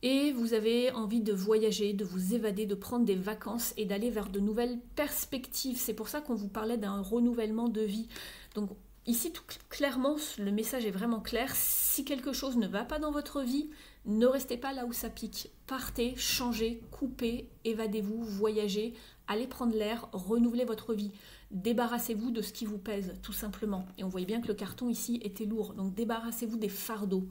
Speaker 1: Et vous avez envie de voyager, de vous évader, de prendre des vacances et d'aller vers de nouvelles perspectives. C'est pour ça qu'on vous parlait d'un renouvellement de vie. Donc ici, tout clairement, le message est vraiment clair. Si quelque chose ne va pas dans votre vie, ne restez pas là où ça pique. Partez, changez, coupez, évadez-vous, voyagez, allez prendre l'air, renouvelez votre vie. Débarrassez-vous de ce qui vous pèse, tout simplement. Et on voyait bien que le carton ici était lourd, donc débarrassez-vous des fardeaux.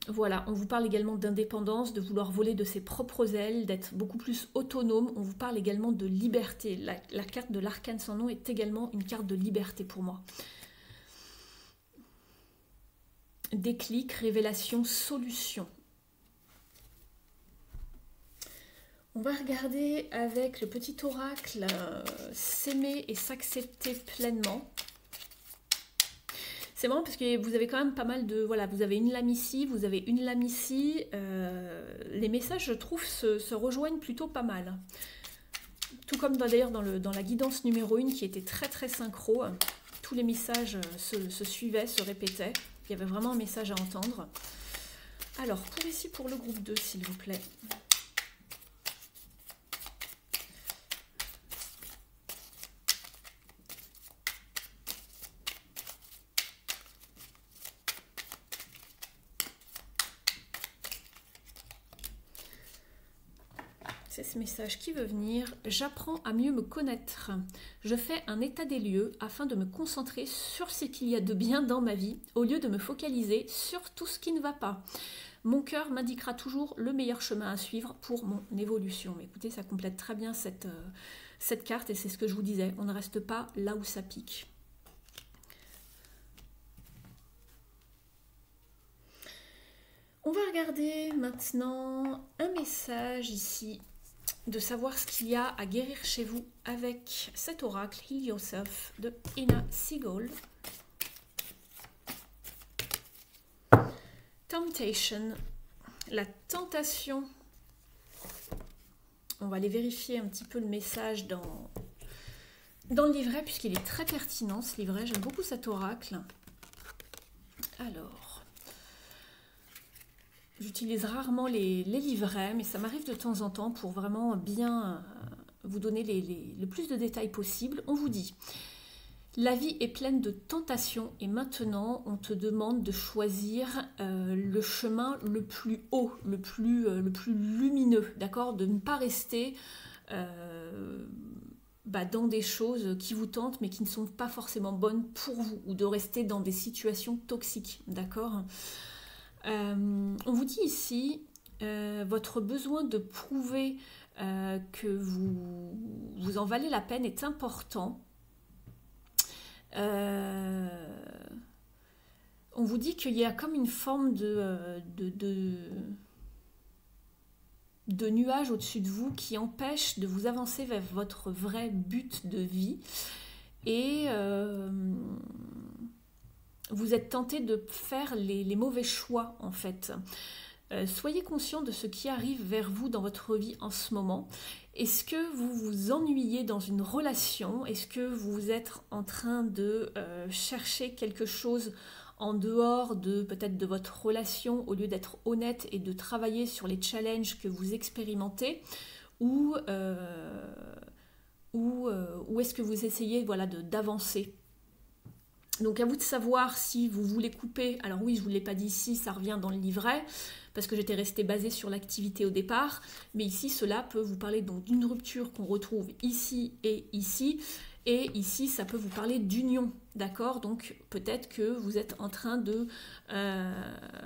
Speaker 1: Voilà, on vous parle également d'indépendance, de vouloir voler de ses propres ailes, d'être beaucoup plus autonome. On vous parle également de liberté. La carte de l'arcane sans nom est également une carte de liberté pour moi. Déclic, révélation, solution. On va regarder avec le petit oracle s'aimer et s'accepter pleinement. C'est marrant parce que vous avez quand même pas mal de... Voilà, vous avez une lame ici, vous avez une lame ici. Les messages, je trouve, se rejoignent plutôt pas mal. Tout comme d'ailleurs dans la guidance numéro 1 qui était très très synchro. Tous les messages se suivaient, se répétaient. Il y avait vraiment un message à entendre. Alors, pour ici, pour le groupe 2, s'il vous plaît. C'est ce message qui veut venir. J'apprends à mieux me connaître. Je fais un état des lieux afin de me concentrer sur ce qu'il y a de bien dans ma vie, au lieu de me focaliser sur tout ce qui ne va pas. Mon cœur m'indiquera toujours le meilleur chemin à suivre pour mon évolution. Mais écoutez, ça complète très bien cette carte et c'est ce que je vous disais. On ne reste pas là où ça pique. On va regarder maintenant un message ici, de savoir ce qu'il y a à guérir chez vous avec cet oracle Heal Yourself de Ina Seagold. Temptation, la tentation. On va aller vérifier un petit peu le message dans le livret puisqu'il est très pertinent ce livret. J'aime beaucoup cet oracle. Alors... J'utilise rarement les livrets, mais ça m'arrive de temps en temps pour vraiment bien vous donner le plus de détails possible. On vous dit, la vie est pleine de tentations et maintenant on te demande de choisir le chemin le plus haut, le plus lumineux, d'accord? De ne pas rester dans des choses qui vous tentent mais qui ne sont pas forcément bonnes pour vous, ou de rester dans des situations toxiques, d'accord? On vous dit ici, votre besoin de prouver que vous en valez la peine est important. On vous dit qu'il y a comme une forme de nuage au-dessus de vous qui empêche de vous avancer vers votre vrai but de vie. Et... vous êtes tenté de faire les mauvais choix, en fait. Soyez conscient de ce qui arrive vers vous dans votre vie en ce moment. Est-ce que vous vous ennuyez dans une relation? Est-ce que vous êtes en train de chercher quelque chose en dehors peut-être de votre relation au lieu d'être honnête et de travailler sur les challenges que vous expérimentez? Ou est-ce que vous essayez d'avancer? Donc à vous de savoir si vous voulez couper. Alors oui, je ne vous l'ai pas dit ici, ça revient dans le livret, parce que j'étais restée basée sur l'activité au départ. Mais ici, cela peut vous parler donc d'une rupture qu'on retrouve ici et ici. Et ici, ça peut vous parler d'union, d'accord? Donc peut-être que vous êtes en train de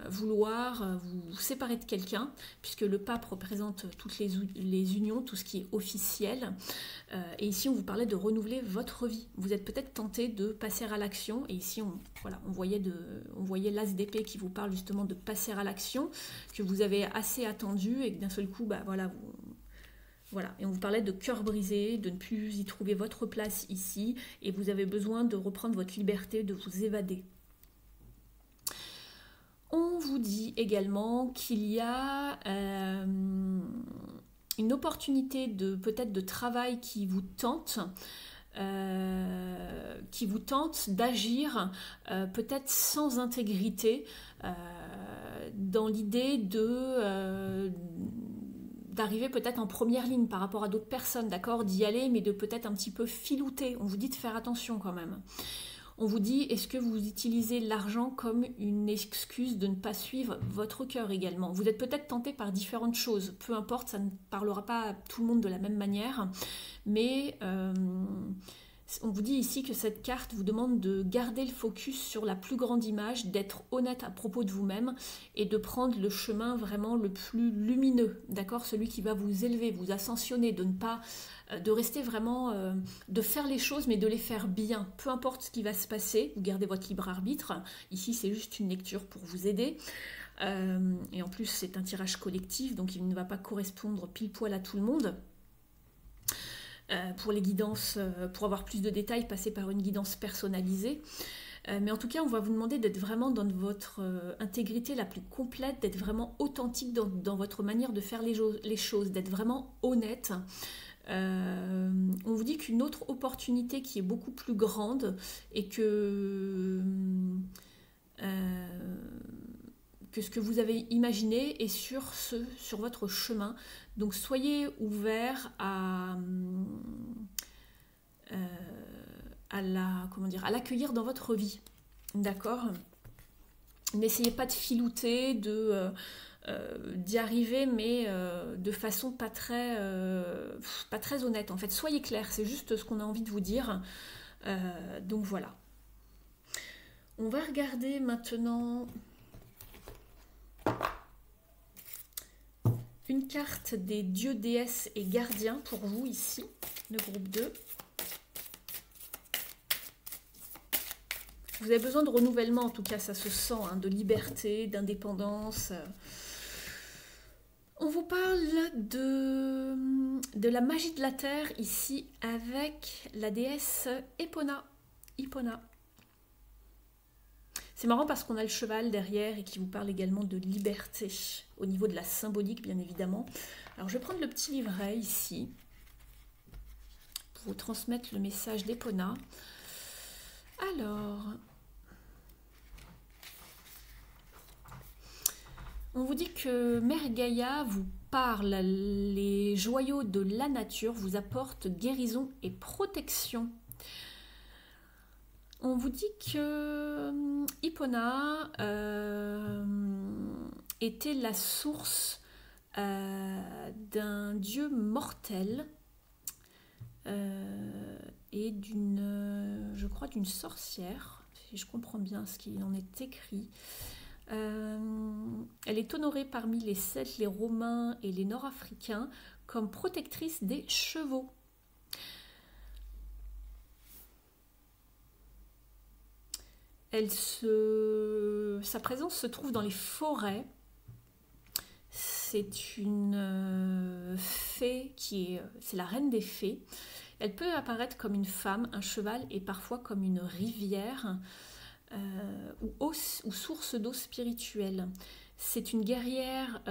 Speaker 1: vouloir vous séparer de quelqu'un, puisque le pape représente toutes les unions, tout ce qui est officiel. Et ici, on vous parlait de renouveler votre vie. Vous êtes peut-être tenté de passer à l'action. Et ici, on voyait l'as d'épée qui vous parle justement de passer à l'action, que vous avez assez attendu et que d'un seul coup, voilà, et on vous parlait de cœur brisé, de ne plus y trouver votre place ici, et vous avez besoin de reprendre votre liberté, de vous évader. On vous dit également qu'il y a une opportunité peut-être de travail qui vous tente d'agir peut-être sans intégrité, dans l'idée de d'arriver peut-être en première ligne par rapport à d'autres personnes, d'accord, d'y aller, mais de peut-être un petit peu filouter. On vous dit de faire attention quand même. On vous dit, est-ce que vous utilisez l'argent comme une excuse de ne pas suivre votre cœur également? Vous êtes peut-être tenté par différentes choses, peu importe, ça ne parlera pas à tout le monde de la même manière, mais on vous dit ici que cette carte vous demande de garder le focus sur la plus grande image, d'être honnête à propos de vous-même et de prendre le chemin vraiment le plus lumineux, d'accord, celui qui va vous élever, vous ascensionner, de ne pas, de rester vraiment, de faire les choses mais de les faire bien, peu importe ce qui va se passer, vous gardez votre libre arbitre, ici c'est juste une lecture pour vous aider. Et en plus c'est un tirage collectif, donc il ne va pas correspondre pile poil à tout le monde. Pour les guidances, pour avoir plus de détails, passez par une guidance personnalisée. Mais en tout cas, on va vous demander d'être vraiment dans votre intégrité la plus complète, d'être vraiment authentique dans votre manière de faire les choses, d'être vraiment honnête. On vous dit qu'une autre opportunité qui est beaucoup plus grande et que ce que vous avez imaginé est sur votre chemin. Donc soyez ouverts à l'accueillir dans votre vie. D'accord? N'essayez pas de filouter, d'y arriver, mais de façon pas très honnête. En fait, soyez clairs, c'est juste ce qu'on a envie de vous dire. Donc voilà. On va regarder maintenant une carte des dieux, déesses et gardiens pour vous ici, le groupe 2. Vous avez besoin de renouvellement, en tout cas ça se sent, hein, de liberté, d'indépendance. On vous parle de la magie de la terre ici avec la déesse Epona. C'est marrant parce qu'on a le cheval derrière et qui vous parle également de liberté au niveau de la symbolique, bien évidemment. Alors, je vais prendre le petit livret ici pour vous transmettre le message d'Epona. Alors, on vous dit que Mère Gaïa vous parle, les joyaux de la nature vous apportent guérison et protection. On vous dit que Epona était la source d'un dieu mortel et je crois d'une sorcière, si je comprends bien ce qu'il en est écrit. Elle est honorée parmi les Celtes, les Romains et les Nord-Africains comme protectrice des chevaux. Sa présence se trouve dans les forêts. C'est une fée c'est la reine des fées. Elle peut apparaître comme une femme, un cheval et parfois comme une rivière ou source d'eau spirituelle. C'est une guerrière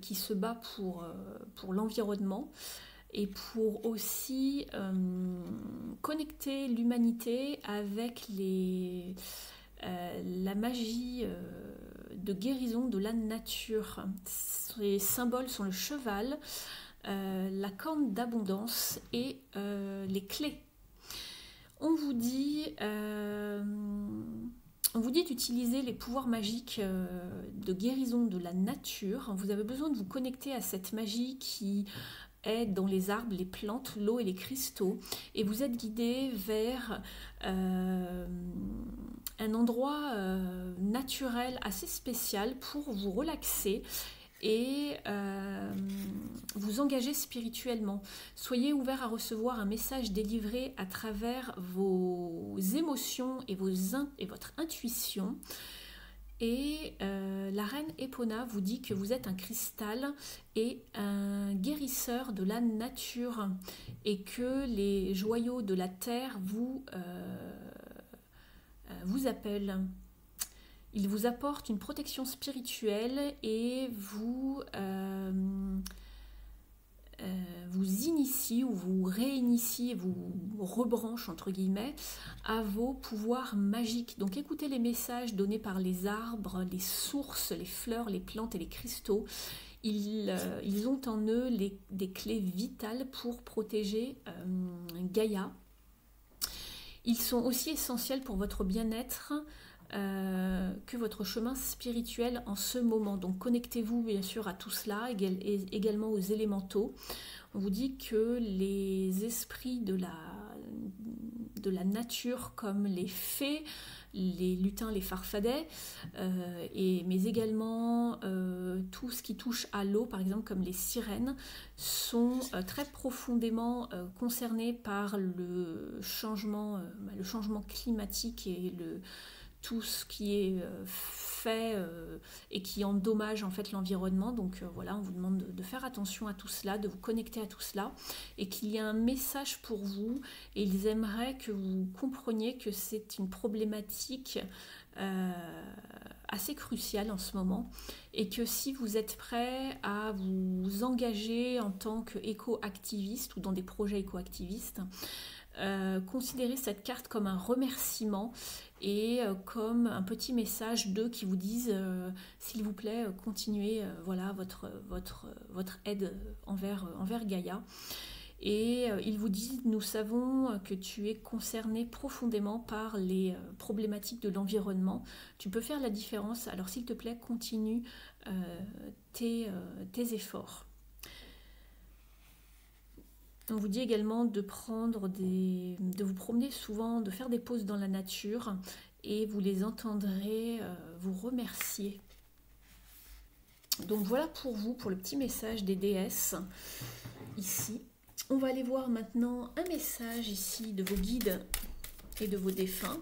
Speaker 1: qui se bat pour l'environnement et pour aussi connecter l'humanité avec la magie de guérison de la nature. Les symboles sont le cheval, la corne d'abondance et les clés. On vous dit d'utiliser les pouvoirs magiques de guérison de la nature. Vous avez besoin de vous connecter à cette magie qui est dans les arbres, les plantes, l'eau et les cristaux. Et vous êtes guidé vers un endroit naturel assez spécial pour vous relaxer et vous engager spirituellement. Soyez ouvert à recevoir un message délivré à travers vos émotions et votre intuition. Et la reine Epona vous dit que vous êtes un cristal et un guérisseur de la nature et que les joyaux de la terre vous appellent. Ils vous apportent une protection spirituelle et vous initie ou vous réinitie, vous rebranche entre guillemets à vos pouvoirs magiques. Donc écoutez les messages donnés par les arbres, les sources, les fleurs, les plantes et les cristaux. Ils ont en eux des clés vitales pour protéger Gaïa. Ils sont aussi essentiels pour votre bien-être que votre chemin spirituel en ce moment. Donc connectez-vous bien sûr à tout cela, et également aux élémentaux. On vous dit que les esprits de la nature comme les fées, les lutins, les farfadets, mais également tout ce qui touche à l'eau, par exemple comme les sirènes, sont très profondément concernés par le changement climatique et tout ce qui est fait et qui endommage en fait l'environnement. Donc voilà, on vous demande de faire attention à tout cela, de vous connecter à tout cela, et qu'il y a un message pour vous, et ils aimeraient que vous compreniez que c'est une problématique assez cruciale en ce moment, et que si vous êtes prêt à vous engager en tant qu'éco-activiste ou dans des projets éco-activistes, considérez cette carte comme un remerciement et comme un petit message d'eux qui vous disent s'il vous plaît, continuez voilà, votre aide envers Gaïa. Et ils vous disent, nous savons que tu es concerné profondément par les problématiques de l'environnement. Tu peux faire la différence, alors s'il te plaît, continue tes efforts. On vous dit également de vous promener souvent, de faire des pauses dans la nature, et vous les entendrez vous remercier. Donc voilà pour vous, pour le petit message des déesses ici. On va aller voir maintenant un message ici de vos guides et de vos défunts.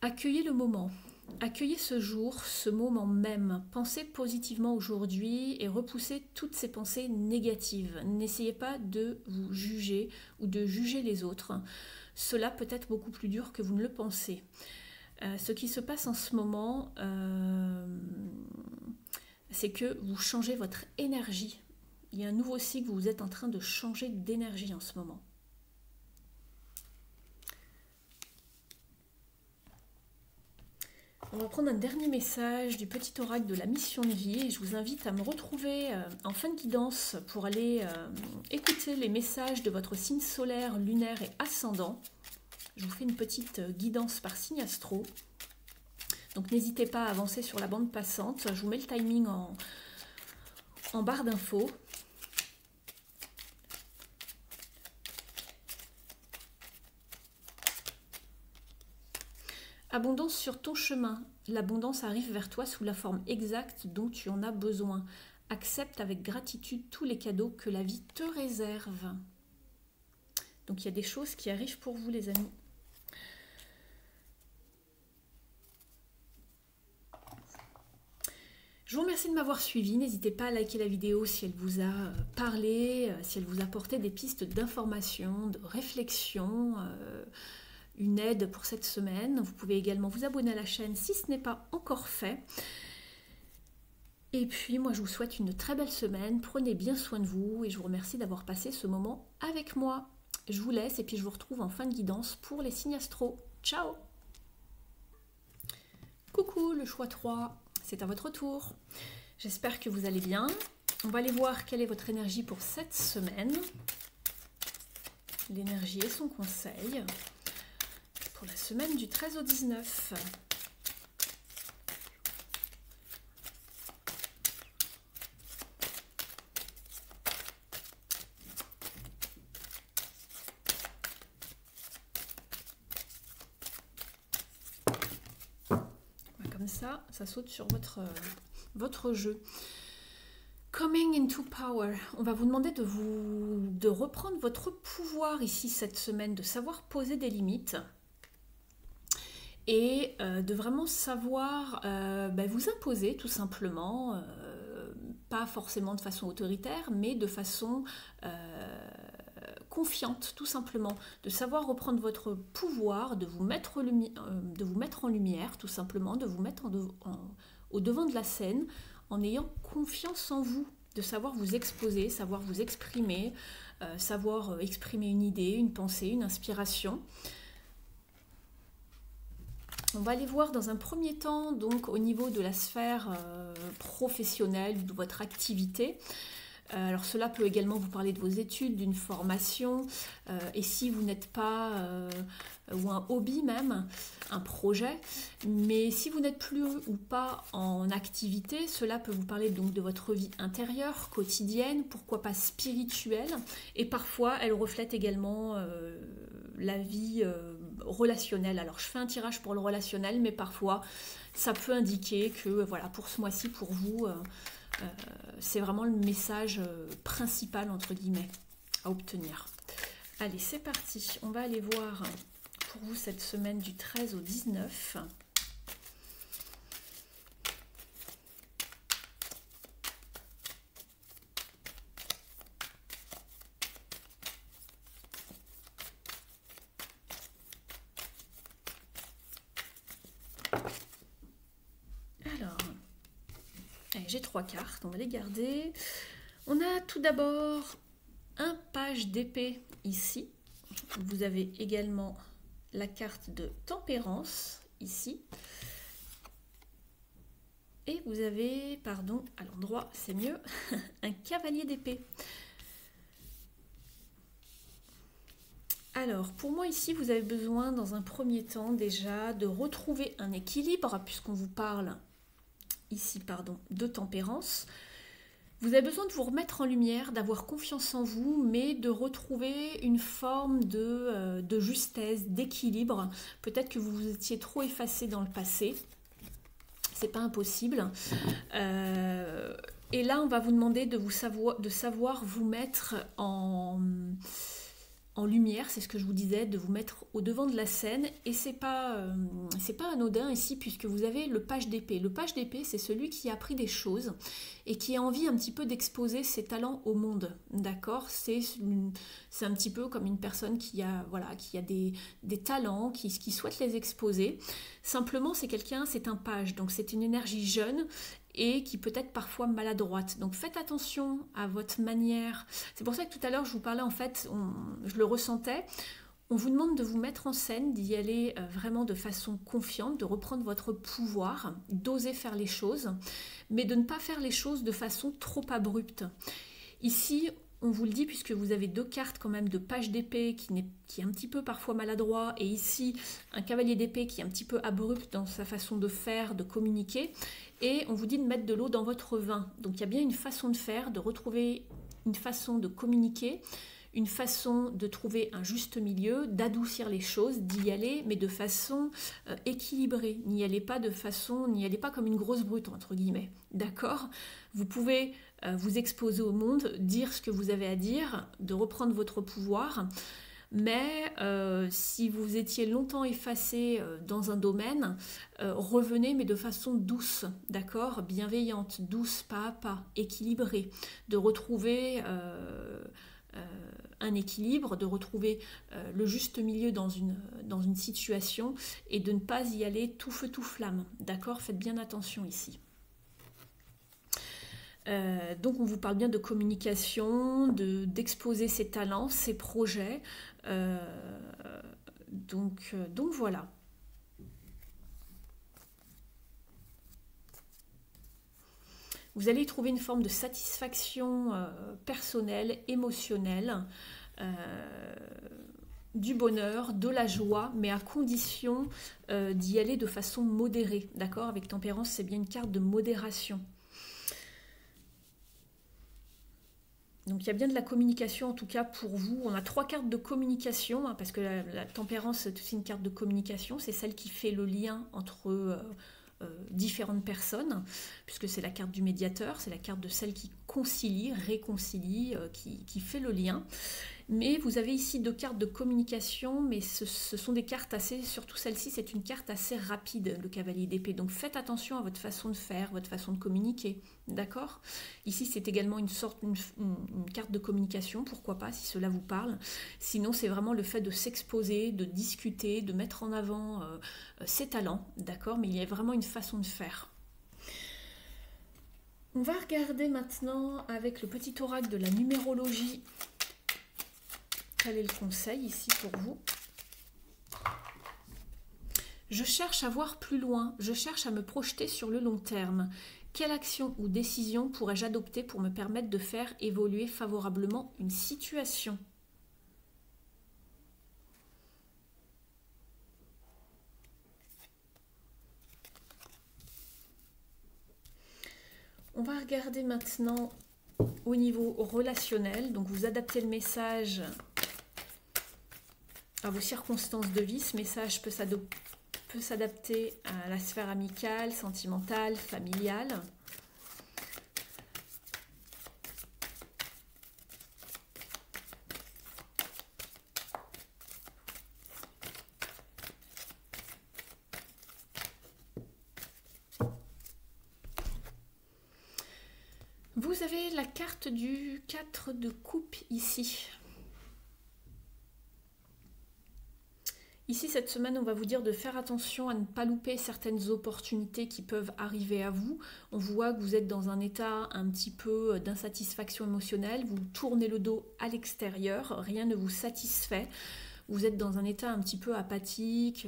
Speaker 1: Accueillez le moment, accueillez ce jour, ce moment même. Pensez positivement aujourd'hui et repoussez toutes ces pensées négatives. N'essayez pas de vous juger ou de juger les autres. Cela peut être beaucoup plus dur que vous ne le pensez. Ce qui se passe en ce moment, c'est que vous changez votre énergie. Il y a un nouveau cycle, vous êtes en train de changer d'énergie en ce moment. On va prendre un dernier message du petit oracle de la mission de vie, et je vous invite à me retrouver en fin de guidance pour aller écouter les messages de votre signe solaire, lunaire et ascendant. Je vous fais une petite guidance par signe astro. Donc n'hésitez pas à avancer sur la bande passante. Je vous mets le timing en barre d'infos. Abondance sur ton chemin. L'abondance arrive vers toi sous la forme exacte dont tu en as besoin. Accepte avec gratitude tous les cadeaux que la vie te réserve. Donc il y a des choses qui arrivent pour vous, les amis. Je vous remercie de m'avoir suivi. N'hésitez pas à liker la vidéo si elle vous a parlé, si elle vous a apporté des pistes d'information, de réflexion, une aide pour cette semaine. Vous pouvez également vous abonner à la chaîne si ce n'est pas encore fait. Et puis moi je vous souhaite une très belle semaine, prenez bien soin de vous et je vous remercie d'avoir passé ce moment avec moi. Je vous laisse et puis je vous retrouve en fin de guidance pour les signes astro. Ciao! Coucou le choix 3, c'est à votre tour. J'espère que vous allez bien. On va aller voir quelle est votre énergie pour cette semaine. L'énergie et son conseil. Pour la semaine du 13 au 19. Comme ça saute sur votre jeu. Coming into power. On va vous demander de reprendre votre pouvoir ici cette semaine, de savoir poser des limites. Et de vraiment savoir vous imposer tout simplement, pas forcément de façon autoritaire, mais de façon confiante tout simplement, de savoir reprendre votre pouvoir, de vous mettre en lumière tout simplement, de vous mettre au devant de la scène en ayant confiance en vous de savoir vous exposer, savoir vous exprimer, savoir exprimer une idée, une pensée, une inspiration. On va aller voir dans un premier temps, donc au niveau de la sphère professionnelle, de votre activité. Alors cela peut également vous parler de vos études, d'une formation, et si vous n'êtes pas, ou un hobby même, un projet, mais si vous n'êtes plus ou pas en activité, cela peut vous parler donc de votre vie intérieure, quotidienne, pourquoi pas spirituelle, et parfois elle reflète également la vie relationnelle. Alors je fais un tirage pour le relationnel, mais parfois ça peut indiquer que voilà, pour ce mois-ci, pour vous, c'est vraiment le message principal, entre guillemets, à obtenir. Allez, c'est parti. On va aller voir pour vous cette semaine du 13 au 19. Alors, j'ai 3 cartes, on va les garder. On a tout d'abord un page d'épée ici. Vous avez également la carte de tempérance ici. Et vous avez, pardon, à l'endroit, c'est mieux, un cavalier d'épée. Alors, pour moi ici, vous avez besoin dans un premier temps déjà de retrouver un équilibre, puisqu'on vous parle ici, pardon, de tempérance. Vous avez besoin de vous remettre en lumière, d'avoir confiance en vous, mais de retrouver une forme de justesse, d'équilibre. Peut-être que vous vous étiez trop effacé dans le passé. C'est pas impossible. Et là, on va vous demander de savoir vous mettre en lumière, c'est ce que je vous disais, de vous mettre au devant de la scène. Et c'est pas anodin ici, puisque vous avez le page d'épée. Le page d'épée, c'est celui qui a appris des choses et qui a envie un petit peu d'exposer ses talents au monde. D'accord ? C'est un petit peu comme une personne qui a des talents, qui souhaite les exposer. Simplement, c'est un page, donc c'est une énergie jeune et qui peut être parfois maladroite. Donc faites attention à votre manière. C'est pour ça que tout à l'heure, je vous parlais, en fait, je le ressentais. On vous demande de vous mettre en scène, d'y aller vraiment de façon confiante, de reprendre votre pouvoir, d'oser faire les choses, mais de ne pas faire les choses de façon trop abrupte. Ici, on vous le dit, puisque vous avez 2 cartes quand même de page d'épée qui est un petit peu parfois maladroit, et ici un cavalier d'épée qui est un petit peu abrupt dans sa façon de faire, de communiquer, et on vous dit de mettre de l'eau dans votre vin. Donc il y a bien une façon de faire, de retrouver une façon de communiquer, une façon de trouver un juste milieu, d'adoucir les choses, d'y aller, mais de façon équilibrée. N'y allez pas comme une grosse brute, entre guillemets. D'accord ? Vous pouvez vous exposer au monde, dire ce que vous avez à dire, de reprendre votre pouvoir, mais si vous étiez longtemps effacé dans un domaine, revenez, mais de façon douce, d'accord ? Bienveillante, douce, pas à pas, équilibrée, de retrouver un équilibre, de retrouver le juste milieu dans une situation et de ne pas y aller tout feu tout flamme, d'accord ? Faites bien attention ici. Donc on vous parle bien de communication, d'exposer ses talents, ses projets, donc voilà. Vous allez y trouver une forme de satisfaction personnelle, émotionnelle, du bonheur, de la joie, mais à condition d'y aller de façon modérée, d'accord ? Avec tempérance, c'est bien une carte de modération. Donc il y a bien de la communication en tout cas pour vous. On a 3 cartes de communication, parce que la tempérance c'est aussi une carte de communication, c'est celle qui fait le lien entre différentes personnes, puisque c'est la carte du médiateur, c'est la carte de celle qui concilie, réconcilie, qui fait le lien. Mais vous avez ici 2 cartes de communication, mais ce sont des cartes surtout celle-ci, c'est une carte assez rapide, le cavalier d'épée. Donc faites attention à votre façon de faire, votre façon de communiquer, d'accord ? Ici, c'est également une carte de communication, pourquoi pas, si cela vous parle. Sinon, c'est vraiment le fait de s'exposer, de discuter, de mettre en avant ses talents, d'accord ? Mais il y a vraiment une façon de faire. On va regarder maintenant avec le petit oracle de la numérologie quel est le conseil ici pour vous. Je cherche à voir plus loin, je cherche à me projeter sur le long terme. Quelle action ou décision pourrais-je adopter pour me permettre de faire évoluer favorablement une situation ? On va regarder maintenant au niveau relationnel. Donc vous adaptez le message à vos circonstances de vie. Ce message peut s'adapter à la sphère amicale, sentimentale, familiale. Vous avez la carte du 4 de coupe ici. Ici, cette semaine, on va vous dire de faire attention à ne pas louper certaines opportunités qui peuvent arriver à vous. On voit que vous êtes dans un état un petit peu d'insatisfaction émotionnelle. Vous tournez le dos à l'extérieur, rien ne vous satisfait. Vous êtes dans un état un petit peu apathique,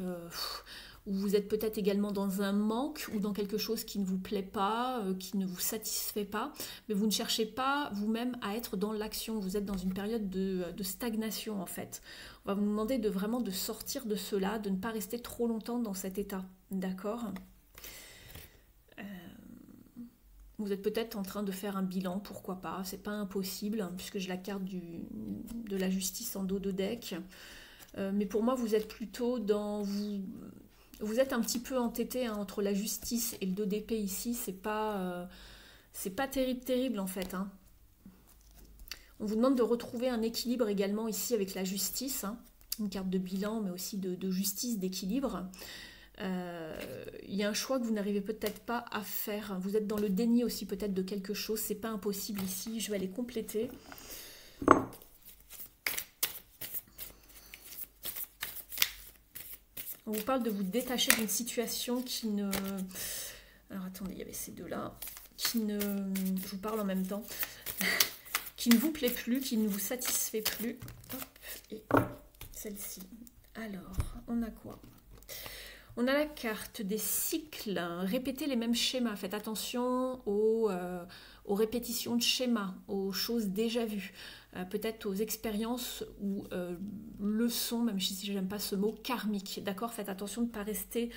Speaker 1: où vous êtes peut-être également dans un manque ou dans quelque chose qui ne vous plaît pas, qui ne vous satisfait pas, mais vous ne cherchez pas vous-même à être dans l'action, vous êtes dans une période de stagnation en fait. On va vous demander de vraiment de sortir de cela, de ne pas rester trop longtemps dans cet état, d'accord ? Vous êtes peut-être en train de faire un bilan, pourquoi pas, c'est pas impossible, hein, puisque j'ai la carte de la justice en dos de deck. Mais pour moi, vous êtes plutôt dans... Vous êtes un petit peu entêté hein, entre la justice et le 2 d'épée ici, c'est pas terrible en fait. Hein. On vous demande de retrouver un équilibre également ici avec la justice, hein, une carte de bilan mais aussi de justice, d'équilibre. Il y a un choix que vous n'arrivez peut-être pas à faire, vous êtes dans le déni aussi peut-être de quelque chose, c'est pas impossible ici, je vais aller compléter. On vous parle de vous détacher d'une situation qui ne... Alors attendez, il y avait ces deux-là. Qui ne... Je vous parle en même temps. Qui ne vous plaît plus, qui ne vous satisfait plus. Hop, et celle-ci. Alors, on a quoi ? On a la carte des cycles. Répétez les mêmes schémas. Faites attention aux répétitions de schémas, aux choses déjà vues. Peut-être aux expériences ou leçons, même si je n'aime pas ce mot, karmique. D'accord ? Faites attention de ne pas rester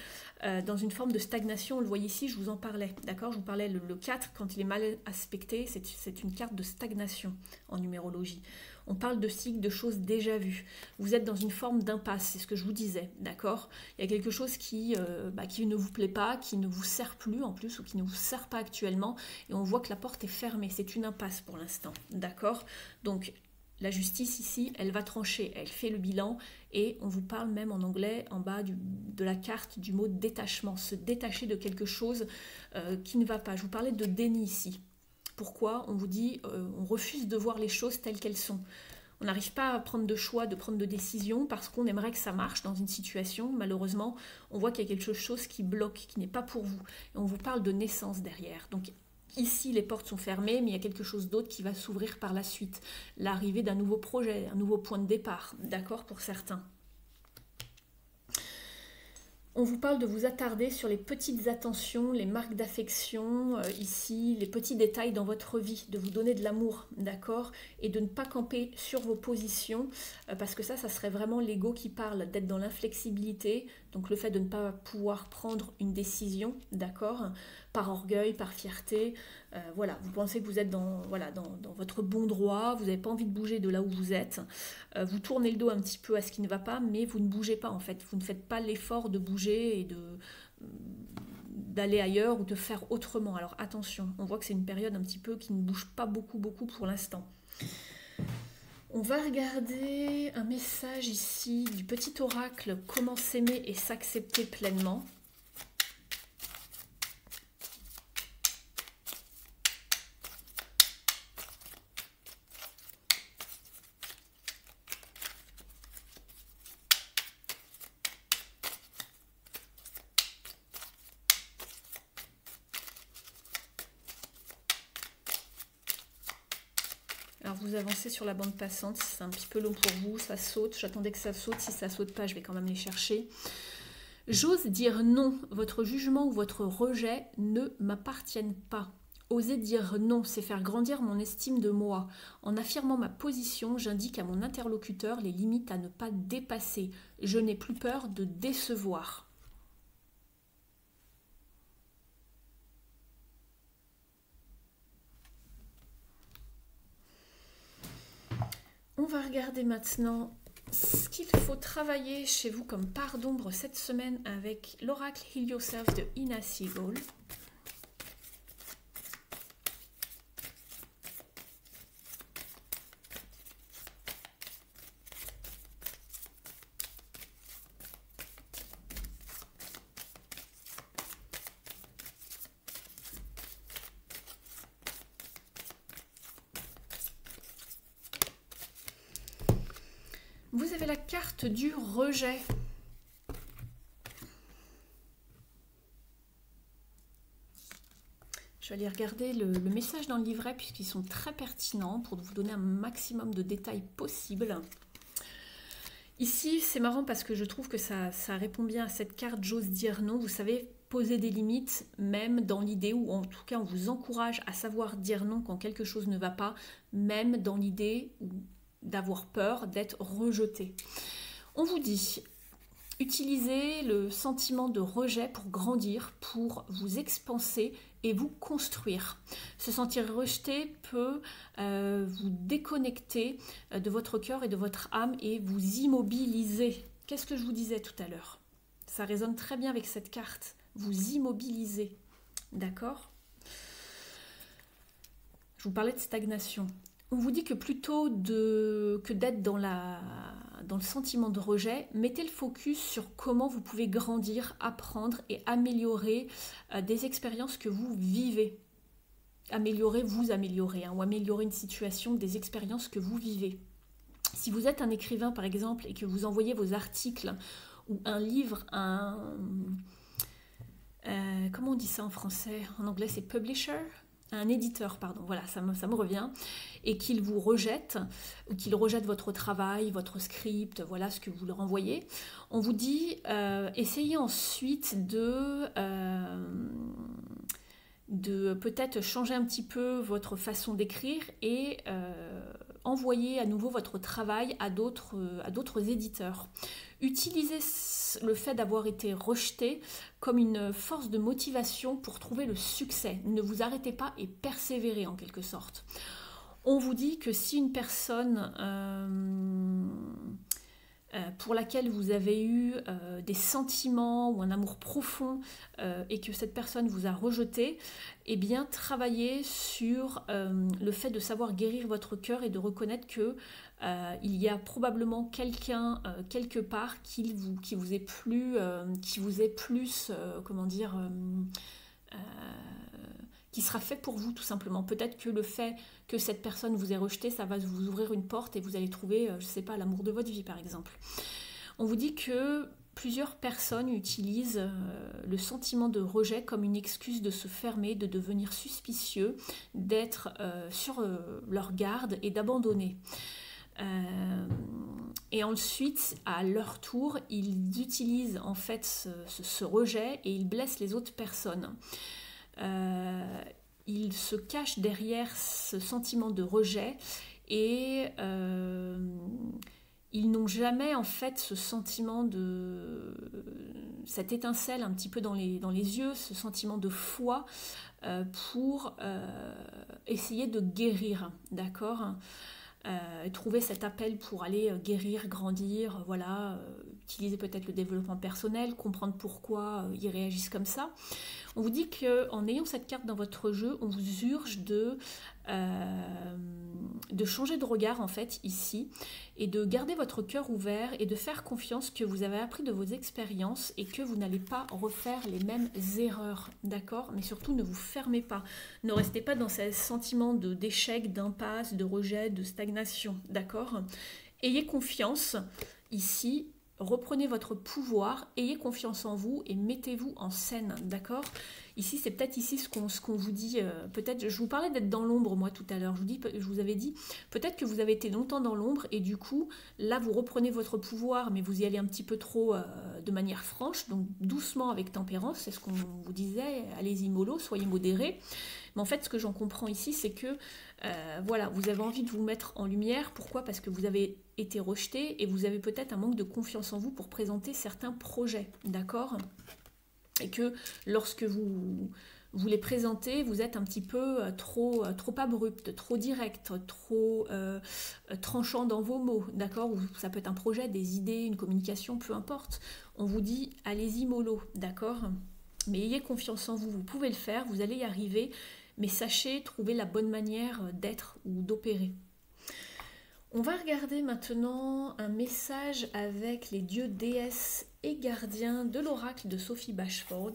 Speaker 1: dans une forme de stagnation. On le voyait ici, je vous en parlais. D'accord ? Je vous parlais le 4, quand il est mal aspecté, c'est une carte de stagnation en numérologie. On parle de cycle, de choses déjà vues. Vous êtes dans une forme d'impasse, c'est ce que je vous disais, d'accord ? Il y a quelque chose qui ne vous plaît pas, qui ne vous sert plus en plus, ou qui ne vous sert pas actuellement, et on voit que la porte est fermée, c'est une impasse pour l'instant, d'accord ? Donc, la justice ici, elle va trancher, elle fait le bilan, et on vous parle même en anglais, en bas de la carte, du mot détachement, se détacher de quelque chose qui ne va pas. Je vous parlais de déni ici. Pourquoi ? On vous dit, on refuse de voir les choses telles qu'elles sont. On n'arrive pas à prendre de choix, de prendre de décision parce qu'on aimerait que ça marche dans une situation. Malheureusement, on voit qu'il y a quelque chose qui bloque, qui n'est pas pour vous. Et on vous parle de naissance derrière. Donc ici, les portes sont fermées, mais il y a quelque chose d'autre qui va s'ouvrir par la suite. L'arrivée d'un nouveau projet, un nouveau point de départ, d'accord, pour certains. On vous parle de vous attarder sur les petites attentions, les marques d'affection, ici, les petits détails dans votre vie, de vous donner de l'amour, d'accord ? Et de ne pas camper sur vos positions, parce que ça serait vraiment l'ego qui parle, d'être dans l'inflexibilité, donc le fait de ne pas pouvoir prendre une décision, d'accord ? Par orgueil, par fierté, voilà, vous pensez que vous êtes dans votre bon droit, vous n'avez pas envie de bouger de là où vous êtes, vous tournez le dos un petit peu à ce qui ne va pas, mais vous ne bougez pas en fait, vous ne faites pas l'effort de bouger et d'aller ailleurs ou de faire autrement. Alors attention, on voit que c'est une période un petit peu qui ne bouge pas beaucoup pour l'instant. On va regarder un message ici du petit oracle, comment s'aimer et s'accepter pleinement. vous avancer sur la bande passante. Si c'est un petit peu long pour vous, ça saute. J'attendais que ça saute. Si ça saute pas, je vais quand même les chercher. J'ose dire non. Votre jugement ou votre rejet ne m'appartiennent pas. Oser dire non, c'est faire grandir mon estime de moi. En affirmant ma position, j'indique à mon interlocuteur les limites à ne pas dépasser. Je n'ai plus peur de décevoir. On va regarder maintenant ce qu'il faut travailler chez vous comme part d'ombre cette semaine avec l'oracle Heal Yourself de Ina Siegel. Vous avez la carte du rejet. Je vais aller regarder le message dans le livret puisqu'ils sont très pertinents pour vous donner un maximum de détails possibles. Ici, c'est marrant parce que je trouve que ça répond bien à cette carte « J'ose dire non ». Vous savez, poser des limites, même dans l'idée, ou en tout cas on vous encourage à savoir dire non quand quelque chose ne va pas, même dans l'idée d'avoir peur d'être rejeté. On vous dit, utilisez le sentiment de rejet pour grandir, pour vous expanser et vous construire. Se sentir rejeté peut vous déconnecter de votre cœur et de votre âme et vous immobiliser. Qu'est-ce que je vous disais tout à l'heure? Ça résonne très bien avec cette carte. Vous immobiliser. D'accord? Je vous parlais de stagnation. On vous dit que plutôt que d'être dans le sentiment de rejet, mettez le focus sur comment vous pouvez grandir, apprendre et améliorer des expériences que vous vivez. Vous améliorer, ou améliorer une situation, des expériences que vous vivez. Si vous êtes un écrivain par exemple et que vous envoyez vos articles ou un livre, comment on dit ça en français? En anglais c'est publisher? Un éditeur, pardon, voilà, ça me revient, et qu'il vous rejette, ou qu'il rejette votre travail, votre script, voilà ce que vous leur envoyez, on vous dit, essayez ensuite de peut-être changer un petit peu votre façon d'écrire et envoyer à nouveau votre travail à d'autres éditeurs. Utilisez le fait d'avoir été rejeté comme une force de motivation pour trouver le succès. Ne vous arrêtez pas et persévérez en quelque sorte. On vous dit que si une personne pour laquelle vous avez eu des sentiments ou un amour profond et que cette personne vous a rejeté, eh bien travaillez sur le fait de savoir guérir votre cœur et de reconnaître que il y a probablement quelqu'un quelque part qui vous est plus comment dire qui sera fait pour vous tout simplement. Peut-être que le fait que cette personne vous ait rejeté, ça va vous ouvrir une porte et vous allez trouver, je sais pas, l'amour de votre vie par exemple. On vous dit que plusieurs personnes utilisent le sentiment de rejet comme une excuse de se fermer, de devenir suspicieux, d'être sur leur garde et d'abandonner. Et ensuite, à leur tour, ils utilisent en fait ce rejet et ils blessent les autres personnes. Ils se cachent derrière ce sentiment de rejet et ils n'ont jamais en fait ce sentiment cette étincelle un petit peu dans les yeux, ce sentiment de foi pour essayer de guérir, d'accord ? Trouver cet appel pour aller guérir, grandir, voilà, utiliser peut-être le développement personnel, comprendre pourquoi ils réagissent comme ça. On vous dit qu'en ayant cette carte dans votre jeu, on vous urge de changer de regard en fait ici et de garder votre cœur ouvert et de faire confiance que vous avez appris de vos expériences et que vous n'allez pas refaire les mêmes erreurs, d'accord? Mais surtout ne vous fermez pas, ne restez pas dans ces sentiments d'échec, d'impasse, de rejet, de stagnation, d'accord? Ayez confiance ici reprenez votre pouvoir, ayez confiance en vous et mettez-vous en scène, d'accord? Ici, c'est peut-être ici ce qu'on vous dit, peut-être, je vous parlais d'être dans l'ombre, moi, tout à l'heure, je vous avais dit, peut-être que vous avez été longtemps dans l'ombre, et du coup, là, vous reprenez votre pouvoir, mais vous y allez un petit peu trop de manière franche, donc doucement avec tempérance, c'est ce qu'on vous disait, allez-y mollo, soyez modérés. Mais en fait, ce que j'en comprends ici, c'est que voilà, vous avez envie de vous mettre en lumière. Pourquoi? Parce que vous avez été rejeté et vous avez peut-être un manque de confiance en vous pour présenter certains projets, d'accord? Et que lorsque vous les présentez, vous êtes un petit peu trop abrupt, trop direct, trop tranchant dans vos mots, d'accord? Ça peut être un projet, des idées, une communication, peu importe. On vous dit, allez-y mollo, d'accord? Mais ayez confiance en vous, vous pouvez le faire, vous allez y arriver, mais sachez trouver la bonne manière d'être ou d'opérer. On va regarder maintenant un message avec les dieux, déesses et gardiens de l'oracle de Sophie Bashford.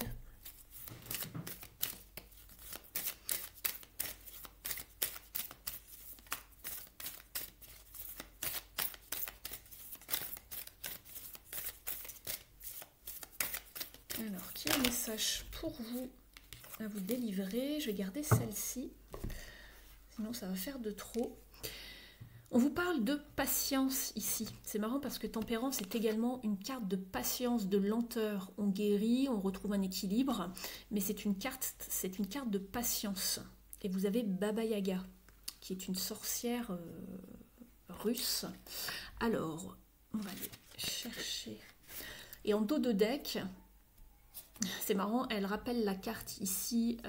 Speaker 1: Alors, qui a un message pour vous à vous délivrer? Je vais garder celle-ci, sinon ça va faire de trop. On vous parle de patience ici. C'est marrant parce que tempérance est également une carte de patience, de lenteur. On guérit, on retrouve un équilibre, mais c'est une carte de patience. Et vous avez Baba Yaga, qui est une sorcière russe. Alors, on va aller chercher. Et en dos de deck, c'est marrant, elle rappelle la carte ici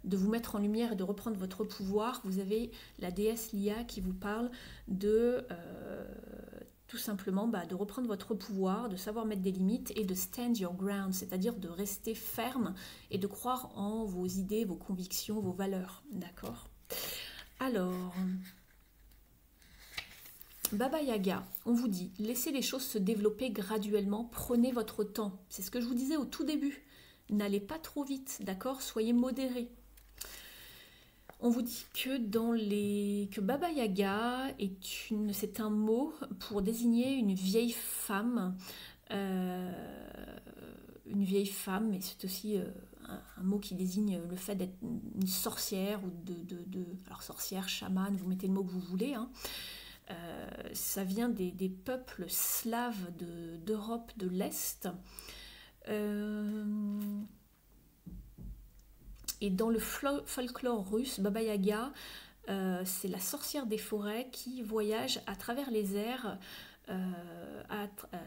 Speaker 1: de vous mettre en lumière et de reprendre votre pouvoir. Vous avez la déesse Lia qui vous parle de tout simplement de reprendre votre pouvoir, de savoir mettre des limites et de stand your ground, c'est-à-dire de rester ferme et de croire en vos idées, vos convictions, vos valeurs. D'accord? Alors, Baba Yaga, on vous dit, laissez les choses se développer graduellement, prenez votre temps. C'est ce que je vous disais au tout début. N'allez pas trop vite, d'accord? Soyez modérés. On vous dit que Baba Yaga c'est un mot pour désigner une vieille femme. Une vieille femme, mais c'est aussi un mot qui désigne le fait d'être une sorcière, ou alors sorcière, chamane, vous mettez le mot que vous voulez, hein. Ça vient des peuples slaves d'Europe de l'Est. Et dans le folklore russe, Baba Yaga, c'est la sorcière des forêts qui voyage à travers les airs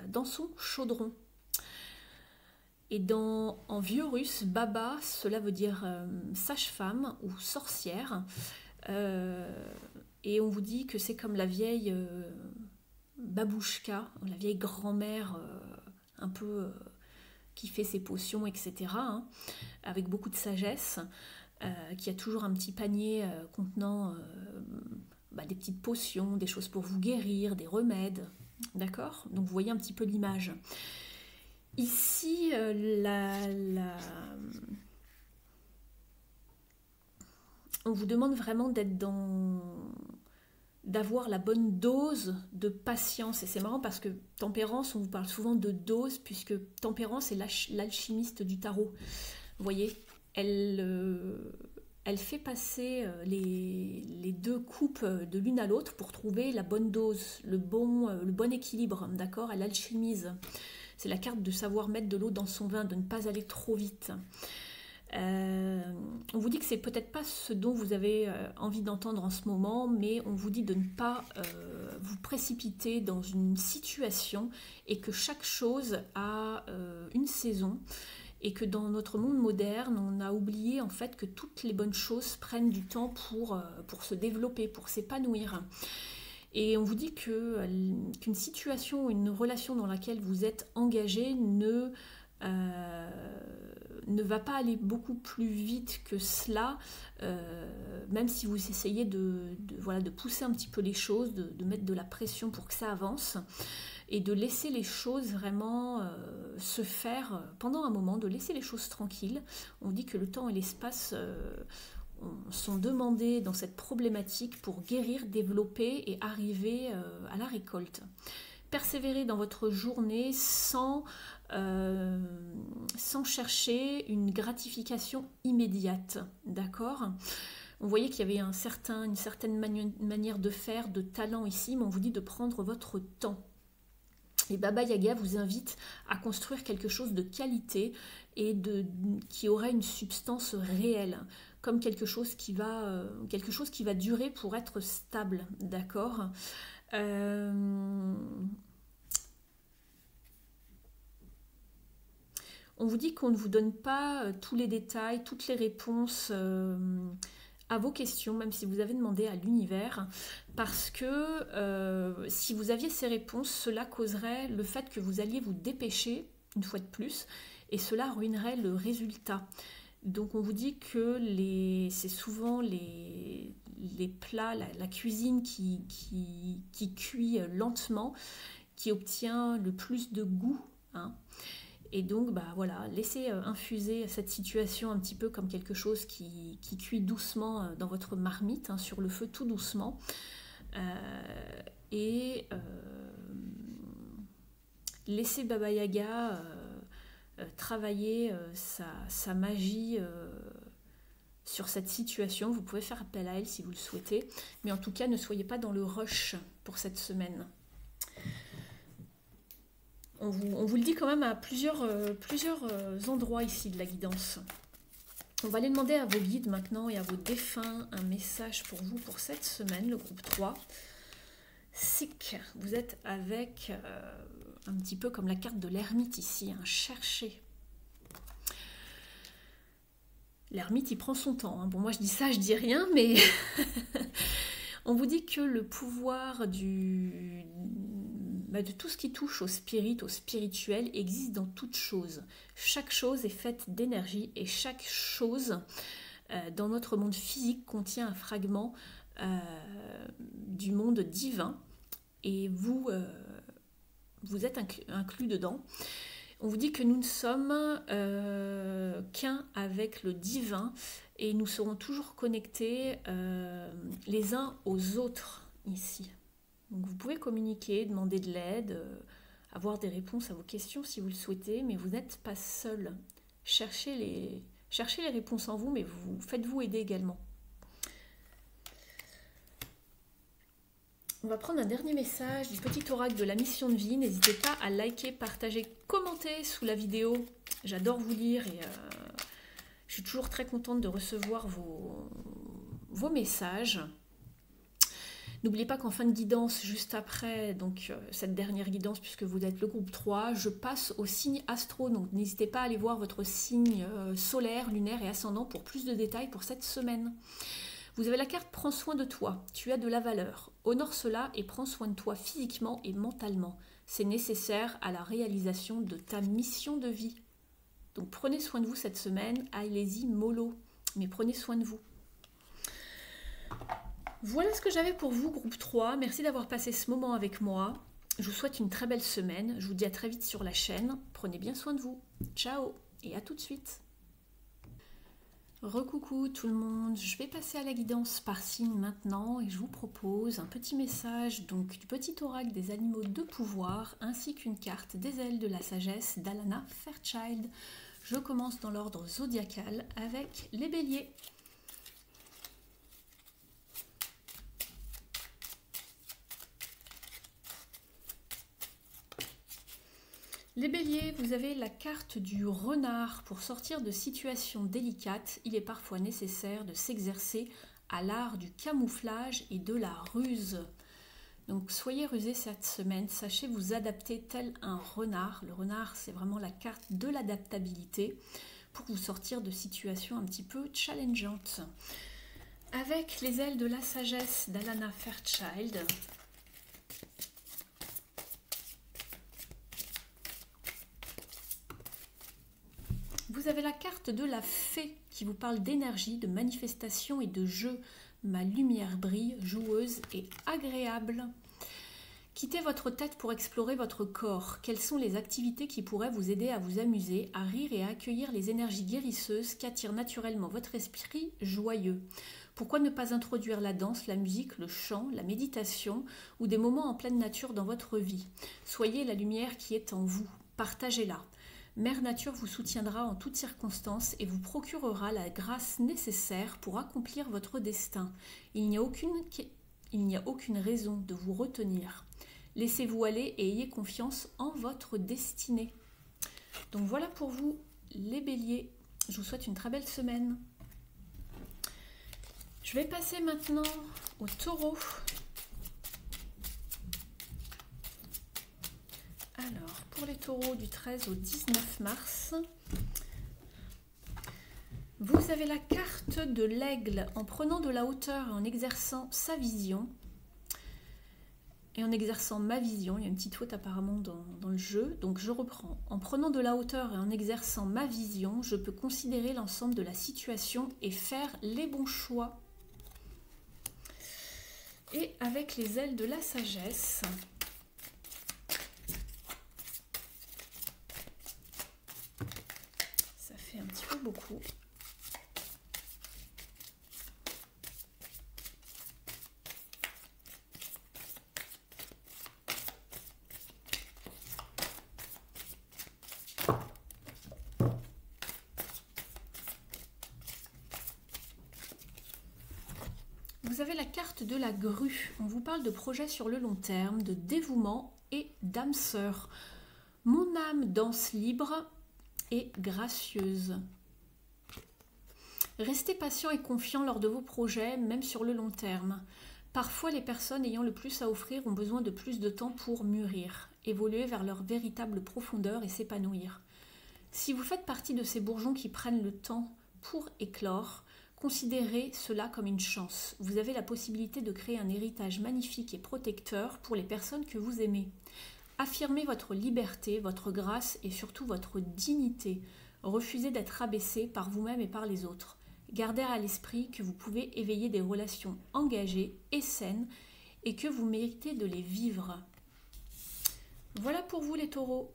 Speaker 1: dans son chaudron. Et en vieux russe, Baba, cela veut dire sage-femme ou sorcière. Et on vous dit que c'est comme la vieille babouchka, la vieille grand-mère un peu qui fait ses potions, etc., hein, avec beaucoup de sagesse, qui a toujours un petit panier contenant des petites potions, des choses pour vous guérir, des remèdes. D'accord? Donc vous voyez un petit peu l'image. Ici, on vous demande vraiment d'avoir la bonne dose de patience. Et c'est marrant parce que tempérance, on vous parle souvent de dose, puisque tempérance est l'alchimiste du tarot. Vous voyez, elle fait passer les deux coupes de l'une à l'autre pour trouver la bonne dose, le bon équilibre, d'accord? Elle alchimise. C'est la carte de savoir mettre de l'eau dans son vin, de ne pas aller trop vite. On vous dit que c'est peut-être pas ce dont vous avez envie d'entendre en ce moment, mais on vous dit de ne pas vous précipiter dans une situation, et que chaque chose a une saison, et que dans notre monde moderne, on a oublié en fait que toutes les bonnes choses prennent du temps pour se développer, pour s'épanouir. Et on vous dit qu'une situation, une relation dans laquelle vous êtes engagé ne va pas aller beaucoup plus vite que cela, même si vous essayez de pousser un petit peu les choses, de mettre de la pression pour que ça avance, et de laisser les choses vraiment se faire pendant un moment, de laisser les choses tranquilles. On dit que le temps et l'espace sont demandés dans cette problématique pour guérir, développer et arriver à la récolte. persévérer dans votre journée sans chercher une gratification immédiate, d'accord? On voyait qu'il y avait une certaine manière de faire, de talent ici, mais on vous dit de prendre votre temps. Et Baba Yaga vous invite à construire quelque chose de qualité et qui aurait une substance réelle, comme quelque chose qui va durer pour être stable, d'accord? On vous dit qu'on ne vous donne pas tous les détails, toutes les réponses à vos questions, même si vous avez demandé à l'univers, parce que si vous aviez ces réponses, cela causerait le fait que vous alliez vous dépêcher, une fois de plus, et cela ruinerait le résultat. Donc on vous dit que c'est souvent les plats, la cuisine qui cuit lentement, qui obtient le plus de goût, hein. Et donc, bah voilà, laissez infuser cette situation un petit peu comme quelque chose qui cuit doucement dans votre marmite, hein, sur le feu tout doucement. Laissez Baba Yaga travailler sa magie sur cette situation. Vous pouvez faire appel à elle si vous le souhaitez. Mais en tout cas, ne soyez pas dans le rush pour cette semaine. On vous le dit quand même à plusieurs endroits ici de la guidance. On va aller demander à vos guides maintenant et à vos défunts un message pour vous pour cette semaine, le groupe 3. Sick, vous êtes avec un petit peu comme la carte de l'ermite ici, hein, cherchez. L'ermite, il prend son temps, hein. Bon, moi je dis ça, je dis rien, mais on vous dit que le pouvoir de tout ce qui touche au spirit, au spirituel, existe dans toute chose. Chaque chose est faite d'énergie et chaque chose dans notre monde physique contient un fragment du monde divin et vous êtes inclus dedans. On vous dit que nous ne sommes qu'un avec le divin et nous serons toujours connectés les uns aux autres ici. Donc vous pouvez communiquer, demander de l'aide, avoir des réponses à vos questions si vous le souhaitez, mais vous n'êtes pas seul. Cherchez les réponses en vous, mais faites-vous aider également. On va prendre un dernier message du petit oracle de la mission de vie. N'hésitez pas à liker, partager, commenter sous la vidéo. J'adore vous lire et je suis toujours très contente de recevoir vos messages. N'oubliez pas qu'en fin de guidance, juste après donc cette dernière guidance, puisque vous êtes le groupe 3, je passe au signe astro. Donc n'hésitez pas à aller voir votre signe solaire, lunaire et ascendant pour plus de détails pour cette semaine. Vous avez la carte « Prends soin de toi ». Tu as de la valeur. Honore cela et prends soin de toi physiquement et mentalement. C'est nécessaire à la réalisation de ta mission de vie. Donc prenez soin de vous cette semaine. Allez-y mollo, mais prenez soin de vous. Voilà ce que j'avais pour vous, groupe 3. Merci d'avoir passé ce moment avec moi. Je vous souhaite une très belle semaine. Je vous dis à très vite sur la chaîne. Prenez bien soin de vous. Ciao et à tout de suite. Recoucou tout le monde. Je vais passer à la guidance par signe maintenant et je vous propose un petit message donc du petit oracle des animaux de pouvoir ainsi qu'une carte des ailes de la sagesse d'Alana Fairchild. Je commence dans l'ordre zodiacal avec les béliers. Les béliers, vous avez la carte du renard. Pour sortir de situations délicates, il est parfois nécessaire de s'exercer à l'art du camouflage et de la ruse. Donc soyez rusés cette semaine, sachez vous adapter tel un renard. Le renard, c'est vraiment la carte de l'adaptabilité pour vous sortir de situations un petit peu challengeantes. Avec les ailes de la sagesse d'Alana Fairchild, vous avez la carte de la fée qui vous parle d'énergie, de manifestation et de jeu. Ma lumière brille, joueuse et agréable. Quittez votre tête pour explorer votre corps. Quelles sont les activités qui pourraient vous aider à vous amuser, à rire et à accueillir les énergies guérisseuses qu'attire naturellement votre esprit joyeux? Pourquoi ne pas introduire la danse, la musique, le chant, la méditation ou des moments en pleine nature dans votre vie? Soyez la lumière qui est en vous. Partagez-la. Mère Nature vous soutiendra en toutes circonstances et vous procurera la grâce nécessaire pour accomplir votre destin. Il n'y a aucune raison de vous retenir. Laissez-vous aller et ayez confiance en votre destinée. Donc voilà pour vous les béliers. Je vous souhaite une très belle semaine. Je vais passer maintenant au taureau. Alors, pour les taureaux du 13 au 19 mars, vous avez la carte de l'aigle. En prenant de la hauteur et en exerçant sa vision, et en exerçant ma vision, il y a une petite faute apparemment dans le jeu, donc je reprends. En prenant de la hauteur et en exerçant ma vision, je peux considérer l'ensemble de la situation et faire les bons choix. Et avec les ailes de la sagesse, ça fait un petit peu beaucoup. Vous avez la carte de la grue. On vous parle de projets sur le long terme, de dévouement et d'âme sœur. Mon âme danse libre et gracieuse. Restez patient et confiant lors de vos projets, même sur le long terme. Parfois, les personnes ayant le plus à offrir ont besoin de plus de temps pour mûrir, évoluer vers leur véritable profondeur et s'épanouir. Si vous faites partie de ces bourgeons qui prennent le temps pour éclore, considérez cela comme une chance. Vous avez la possibilité de créer un héritage magnifique et protecteur pour les personnes que vous aimez. Affirmez votre liberté, votre grâce et surtout votre dignité. Refusez d'être abaissé par vous-même et par les autres. Gardez à l'esprit que vous pouvez éveiller des relations engagées et saines et que vous méritez de les vivre. Voilà pour vous les taureaux.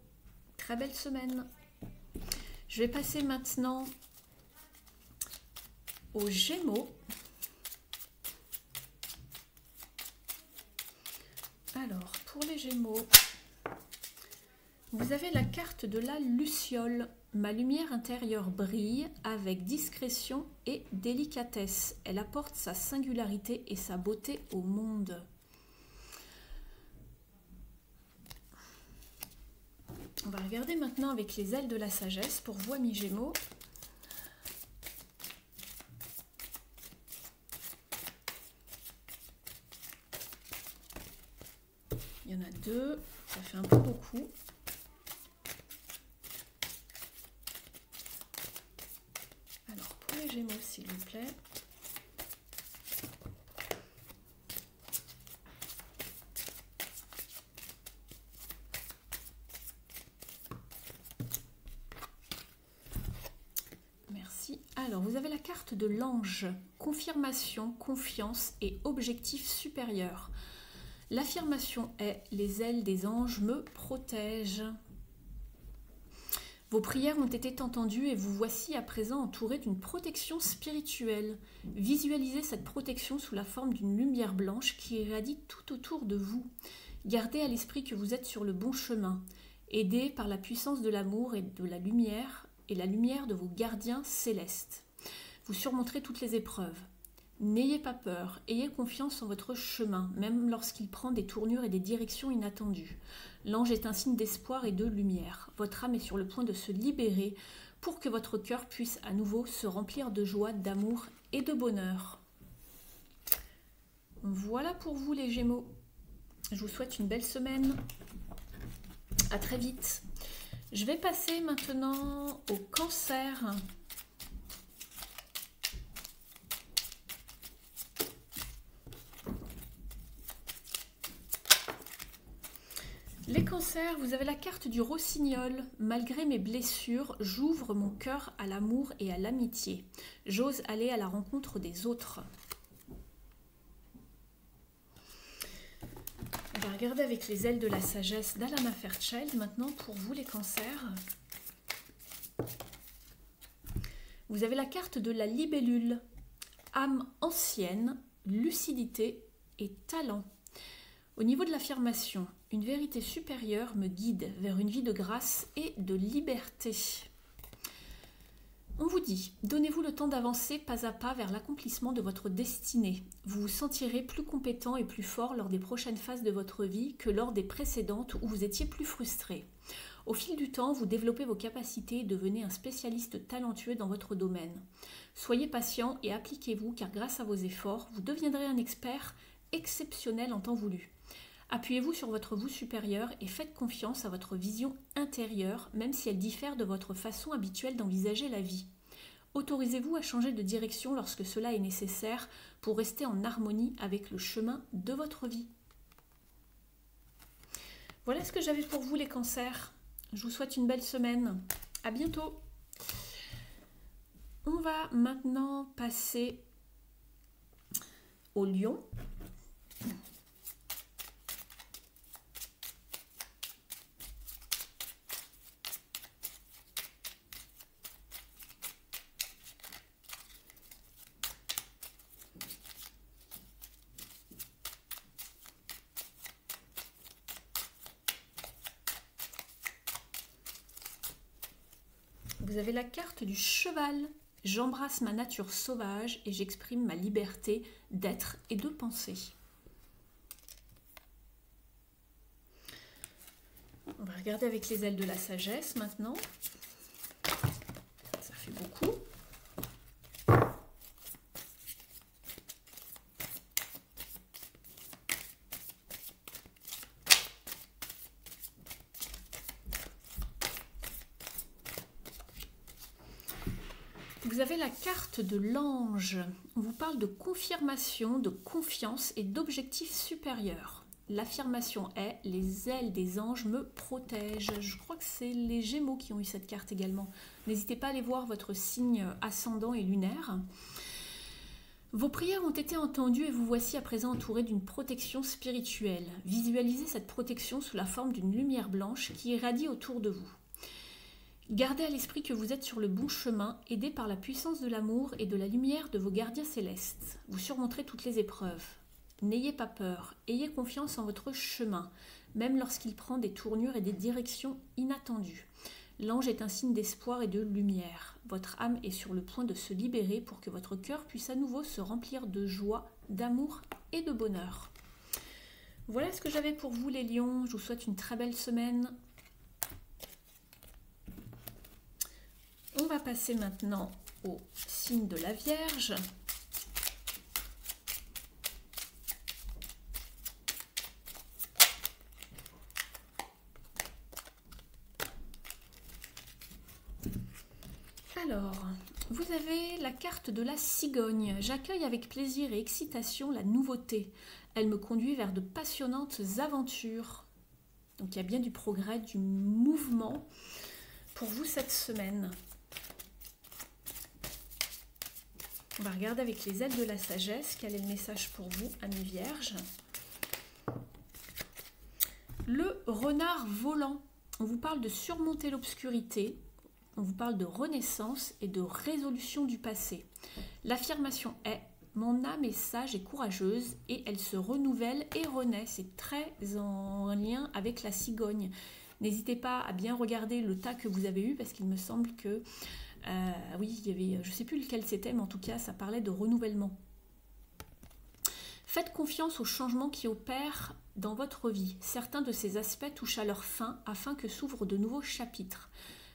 Speaker 1: Très belle semaine. Je vais passer maintenant aux Gémeaux. Alors, pour les Gémeaux, vous avez la carte de la Luciole. Ma lumière intérieure brille avec discrétion et délicatesse. Elle apporte sa singularité et sa beauté au monde. On va regarder maintenant avec les ailes de la sagesse pour vous, amis Gémeaux. Il y en a deux, ça fait un peu beaucoup. Alors, pour les Gémeaux, s'il vous plaît. Merci. Alors, vous avez la carte de l'ange. Confirmation, confiance et objectif supérieur. L'affirmation est « Les ailes des anges me protègent ». Vos prières ont été entendues et vous voici à présent entouré d'une protection spirituelle. Visualisez cette protection sous la forme d'une lumière blanche qui irradie tout autour de vous. Gardez à l'esprit que vous êtes sur le bon chemin, aidé par la puissance de l'amour et de la lumière de vos gardiens célestes. Vous surmonterez toutes les épreuves. N'ayez pas peur, ayez confiance en votre chemin, même lorsqu'il prend des tournures et des directions inattendues. L'ange est un signe d'espoir et de lumière. Votre âme est sur le point de se libérer pour que votre cœur puisse à nouveau se remplir de joie, d'amour et de bonheur. Voilà pour vous les Gémeaux. Je vous souhaite une belle semaine. À très vite. Je vais passer maintenant au Cancer. Les cancers, vous avez la carte du rossignol. Malgré mes blessures, j'ouvre mon cœur à l'amour et à l'amitié. J'ose aller à la rencontre des autres. On va regarder avec les ailes de la sagesse d'Alana Fairchild maintenant pour vous les cancers. Vous avez la carte de la libellule. âme ancienne, lucidité et talent. Au niveau de l'affirmation, une vérité supérieure me guide vers une vie de grâce et de liberté. On vous dit, donnez-vous le temps d'avancer pas à pas vers l'accomplissement de votre destinée. Vous vous sentirez plus compétent et plus fort lors des prochaines phases de votre vie que lors des précédentes où vous étiez plus frustré. Au fil du temps, vous développez vos capacités et devenez un spécialiste talentueux dans votre domaine. Soyez patient et appliquez-vous car grâce à vos efforts, vous deviendrez un expert exceptionnel en temps voulu. Appuyez-vous sur votre vous supérieur et faites confiance à votre vision intérieure, même si elle diffère de votre façon habituelle d'envisager la vie. Autorisez-vous à changer de direction lorsque cela est nécessaire pour rester en harmonie avec le chemin de votre vie. Voilà ce que j'avais pour vous les cancers. Je vous souhaite une belle semaine. À bientôt. On va maintenant passer au lion. Vous avez la carte du cheval. J'embrasse ma nature sauvage et j'exprime ma liberté d'être et de penser. On va regarder avec les ailes de la sagesse maintenant. Ça fait beaucoup. Vous avez la carte de l'ange. On vous parle de confirmation, de confiance et d'objectifs supérieurs. L'affirmation est « Les ailes des anges me protègent ». Je crois que c'est les Gémeaux qui ont eu cette carte également. N'hésitez pas à aller voir votre signe ascendant et lunaire. Vos prières ont été entendues et vous voici à présent entouré d'une protection spirituelle. Visualisez cette protection sous la forme d'une lumière blanche qui irradie autour de vous. Gardez à l'esprit que vous êtes sur le bon chemin, aidé par la puissance de l'amour et de la lumière de vos gardiens célestes. Vous surmonterez toutes les épreuves. N'ayez pas peur, ayez confiance en votre chemin, même lorsqu'il prend des tournures et des directions inattendues. L'ange est un signe d'espoir et de lumière. Votre âme est sur le point de se libérer pour que votre cœur puisse à nouveau se remplir de joie, d'amour et de bonheur. Voilà ce que j'avais pour vous les lions. Je vous souhaite une très belle semaine. On va passer maintenant au signe de la Vierge. Alors, vous avez la carte de la cigogne. J'accueille avec plaisir et excitation la nouveauté. Elle me conduit vers de passionnantes aventures. Donc il y a bien du progrès, du mouvement pour vous cette semaine. On va regarder avec les ailes de la sagesse quel est le message pour vous, amis vierges. Le renard volant. On vous parle de surmonter l'obscurité. On vous parle de renaissance et de résolution du passé. L'affirmation est « Mon âme est sage et courageuse et elle se renouvelle et renaît ». C'est très en lien avec la cigogne. N'hésitez pas à bien regarder le tas que vous avez eu parce qu'il me semble que oui, il y avait, je ne sais plus lequel c'était, mais en tout cas, ça parlait de renouvellement. Faites confiance aux changements qui opèrent dans votre vie. Certains de ces aspects touchent à leur fin afin que s'ouvrent de nouveaux chapitres.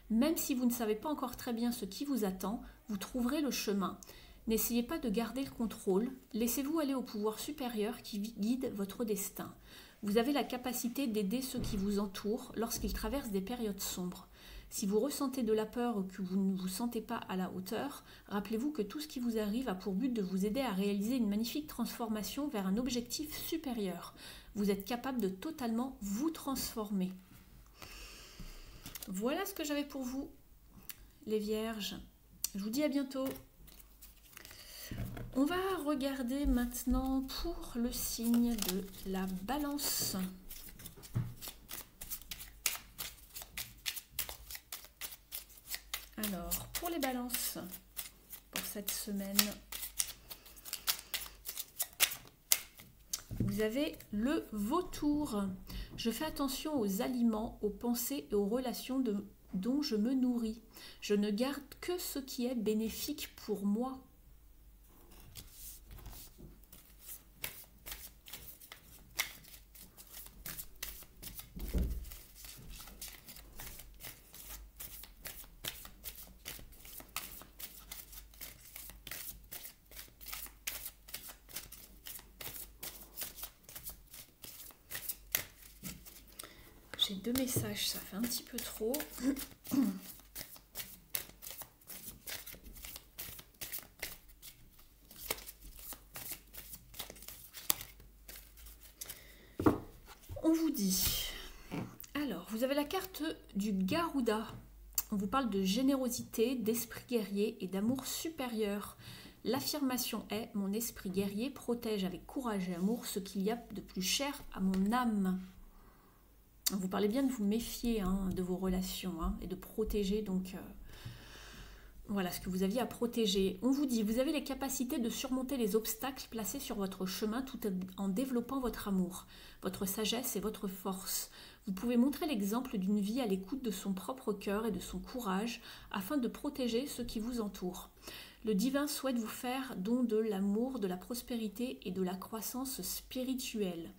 Speaker 1: Même si vous ne savez pas encore très bien ce qui vous attend, vous trouverez le chemin. N'essayez pas de garder le contrôle, laissez-vous aller au pouvoir supérieur qui guide votre destin. Vous avez la capacité d'aider ceux qui vous entourent lorsqu'ils traversent des périodes sombres. Si vous ressentez de la peur ou que vous ne vous sentez pas à la hauteur, rappelez-vous que tout ce qui vous arrive a pour but de vous aider à réaliser une magnifique transformation vers un objectif supérieur. Vous êtes capable de totalement vous transformer. Voilà ce que j'avais pour vous, les vierges. Je vous dis à bientôt. On va regarder maintenant pour le signe de la balance. Alors, pour les balances, pour cette semaine, Vous avez le vautour. Je fais attention aux aliments, aux pensées et aux relations dont je me nourris. Je ne garde que ce qui est bénéfique pour moi. J'ai 2 messages, ça fait un petit peu trop. On vous dit. Alors, vous avez la carte du Garuda. On vous parle de générosité, d'esprit guerrier et d'amour supérieur. L'affirmation est « Mon esprit guerrier protège avec courage et amour ce qu'il y a de plus cher à mon âme ». Vous parlez bien de vous méfier de vos relations et de protéger donc voilà ce que vous aviez à protéger. On vous dit, vous avez les capacités de surmonter les obstacles placés sur votre chemin tout en développant votre amour, votre sagesse et votre force. Vous pouvez montrer l'exemple d'une vie à l'écoute de son propre cœur et de son courage afin de protéger ceux qui vous entourent. Le divin souhaite vous faire don de l'amour, de la prospérité et de la croissance spirituelle.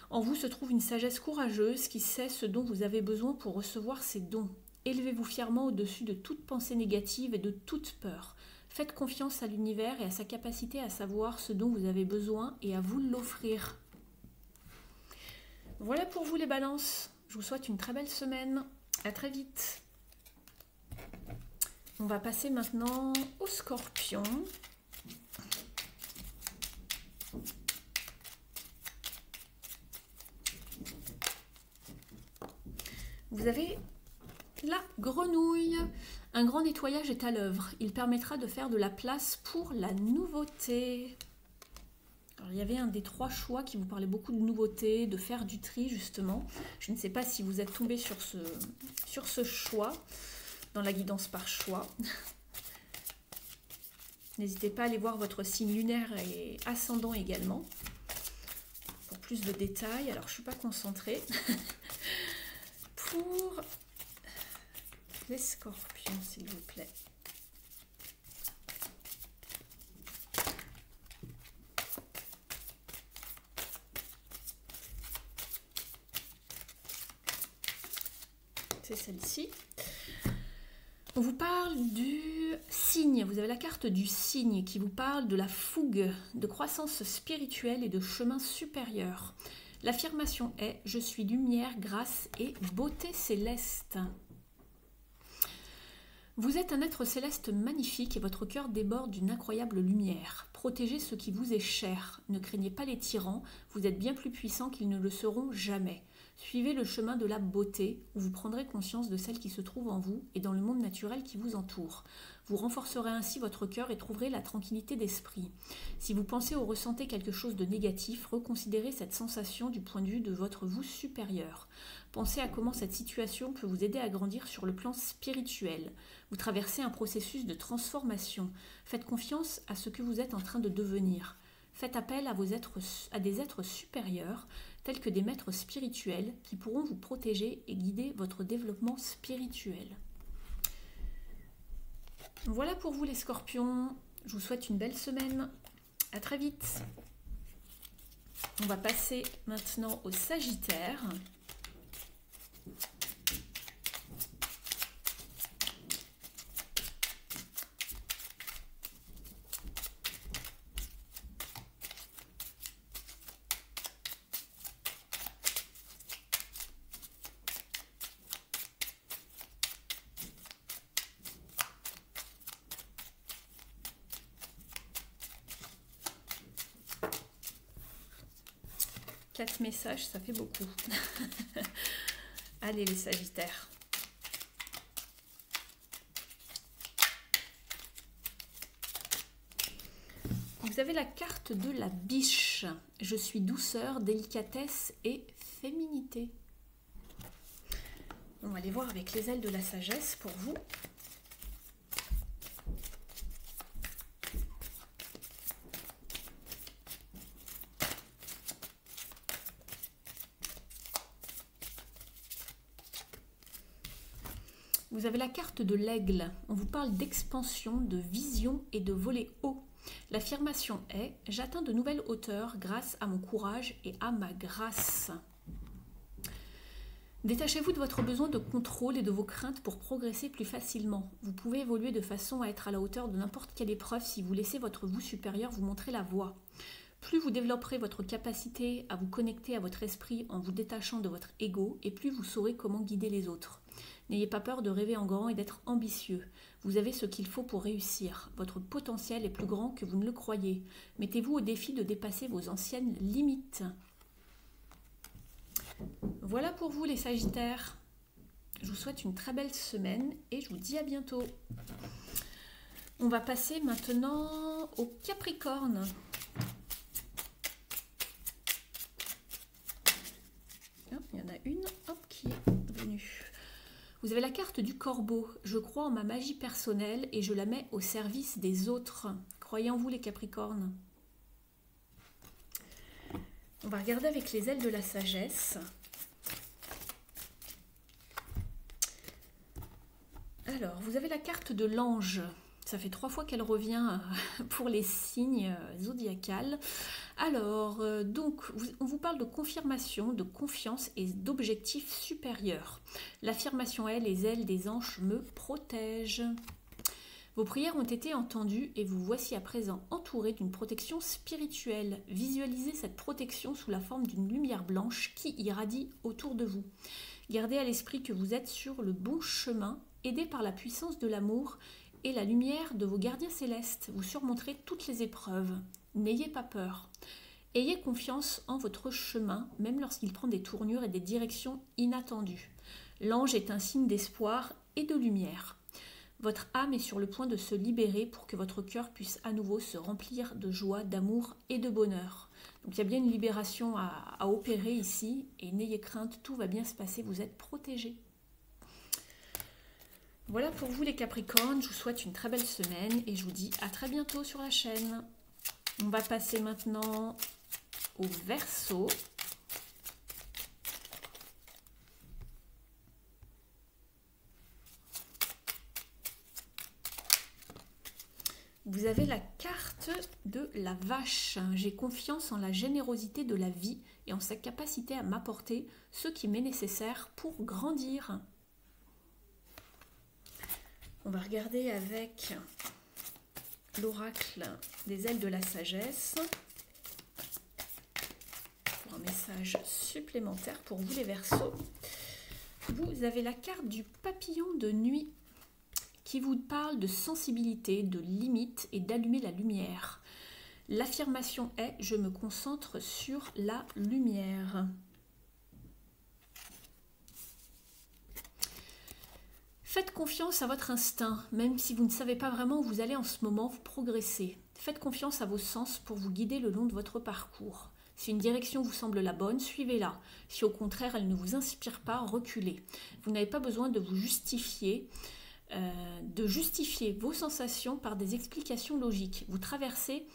Speaker 1: En vous se trouve une sagesse courageuse qui sait ce dont vous avez besoin pour recevoir ces dons. Élevez-vous fièrement au-dessus de toute pensée négative et de toute peur. Faites confiance à l'univers et à sa capacité à savoir ce dont vous avez besoin et à vous l'offrir. Voilà pour vous les balances. Je vous souhaite une très belle semaine. À très vite. On va passer maintenant au Scorpion. Vous avez la grenouille. Un grand nettoyage est à l'œuvre. Il permettra de faire de la place pour la nouveauté. Alors, il y avait un des 3 choix qui vous parlait beaucoup de nouveauté, de faire du tri justement. Je ne sais pas si vous êtes tombé sur ce choix, dans la guidance par choix. N'hésitez pas à aller voir votre signe lunaire et ascendant également, pour plus de détails. Alors, je ne suis pas concentrée. Pour les scorpions, s'il vous plaît. C'est celle-ci. On vous parle du signe. Vous avez la carte du signe qui vous parle de la fougue, de croissance spirituelle et de chemin supérieur. L'affirmation est « Je suis lumière, grâce et beauté céleste ». Vous êtes un être céleste magnifique et votre cœur déborde d'une incroyable lumière. Protégez ce qui vous est cher. Ne craignez pas les tyrans, vous êtes bien plus puissants qu'ils ne le seront jamais. Suivez le chemin de la beauté, où vous prendrez conscience de celle qui se trouve en vous et dans le monde naturel qui vous entoure. Vous renforcerez ainsi votre cœur et trouverez la tranquillité d'esprit. Si vous pensez ou ressentez quelque chose de négatif, reconsidérez cette sensation du point de vue de votre vous supérieur. Pensez à comment cette situation peut vous aider à grandir sur le plan spirituel. Vous traversez un processus de transformation. Faites confiance à ce que vous êtes en train de devenir. Faites appel à des êtres supérieurs, tels que des maîtres spirituels, qui pourront vous protéger et guider votre développement spirituel. Voilà pour vous les scorpions. Je vous souhaite une belle semaine. À très vite. On va passer maintenant au Sagittaire. Quatre messages, ça fait beaucoup. Allez les Sagittaires. Vous avez la carte de la biche. Je suis douceur, délicatesse et féminité. On va aller voir avec les ailes de la sagesse pour vous. Vous avez la carte de l'aigle. On vous parle d'expansion, de vision et de voler haut. L'affirmation est « J'atteins de nouvelles hauteurs grâce à mon courage et à ma grâce ». Détachez-vous de votre besoin de contrôle et de vos craintes pour progresser plus facilement. Vous pouvez évoluer de façon à être à la hauteur de n'importe quelle épreuve si vous laissez votre vous supérieur vous montrer la voie. Plus vous développerez votre capacité à vous connecter à votre esprit en vous détachant de votre ego, et plus vous saurez comment guider les autres. N'ayez pas peur de rêver en grand et d'être ambitieux. Vous avez ce qu'il faut pour réussir. Votre potentiel est plus grand que vous ne le croyez. Mettez-vous au défi de dépasser vos anciennes limites. Voilà pour vous les Sagittaires. Je vous souhaite une très belle semaine et je vous dis à bientôt. On va passer maintenant au Capricorne. Il y en a une qui est venue. Vous avez la carte du corbeau. Je crois en ma magie personnelle et je la mets au service des autres. Croyez en vous les Capricornes. On va regarder avec les ailes de la sagesse. Alors, vous avez la carte de l'ange. Ça fait 3 fois qu'elle revient pour les signes zodiacales. Alors, donc, on vous parle de confirmation, de confiance et d'objectifs supérieurs. L'affirmation est « Les ailes des anges me protègent ». Vos prières ont été entendues et vous voici à présent entouré d'une protection spirituelle. Visualisez cette protection sous la forme d'une lumière blanche qui irradie autour de vous. Gardez à l'esprit que vous êtes sur le bon chemin, aidé par la puissance de l'amour et la lumière de vos gardiens célestes. Vous surmonterez toutes les épreuves. N'ayez pas peur. Ayez confiance en votre chemin, même lorsqu'il prend des tournures et des directions inattendues. L'ange est un signe d'espoir et de lumière. Votre âme est sur le point de se libérer pour que votre cœur puisse à nouveau se remplir de joie, d'amour et de bonheur. Donc il y a bien une libération à opérer ici et n'ayez crainte, tout va bien se passer, vous êtes protégés. Voilà pour vous les Capricornes, je vous souhaite une très belle semaine et je vous dis à très bientôt sur la chaîne. On va passer maintenant au Verseau. Vous avez la carte de la vache. J'ai confiance en la générosité de la vie et en sa capacité à m'apporter ce qui m'est nécessaire pour grandir. On va regarder avec l'oracle des ailes de la sagesse pour un message supplémentaire pour vous les Verseaux. Vous avez la carte du papillon de nuit qui vous parle de sensibilité, de limite et d'allumer la lumière. L'affirmation est « Je me concentre sur la lumière ». Faites confiance à votre instinct, même si vous ne savez pas vraiment où vous allez en ce moment, vous progressez. Faites confiance à vos sens pour vous guider le long de votre parcours. Si une direction vous semble la bonne, suivez-la. Si au contraire elle ne vous inspire pas, reculez. Vous n'avez pas besoin de vous justifier, vos sensations par des explications logiques. Vous traversez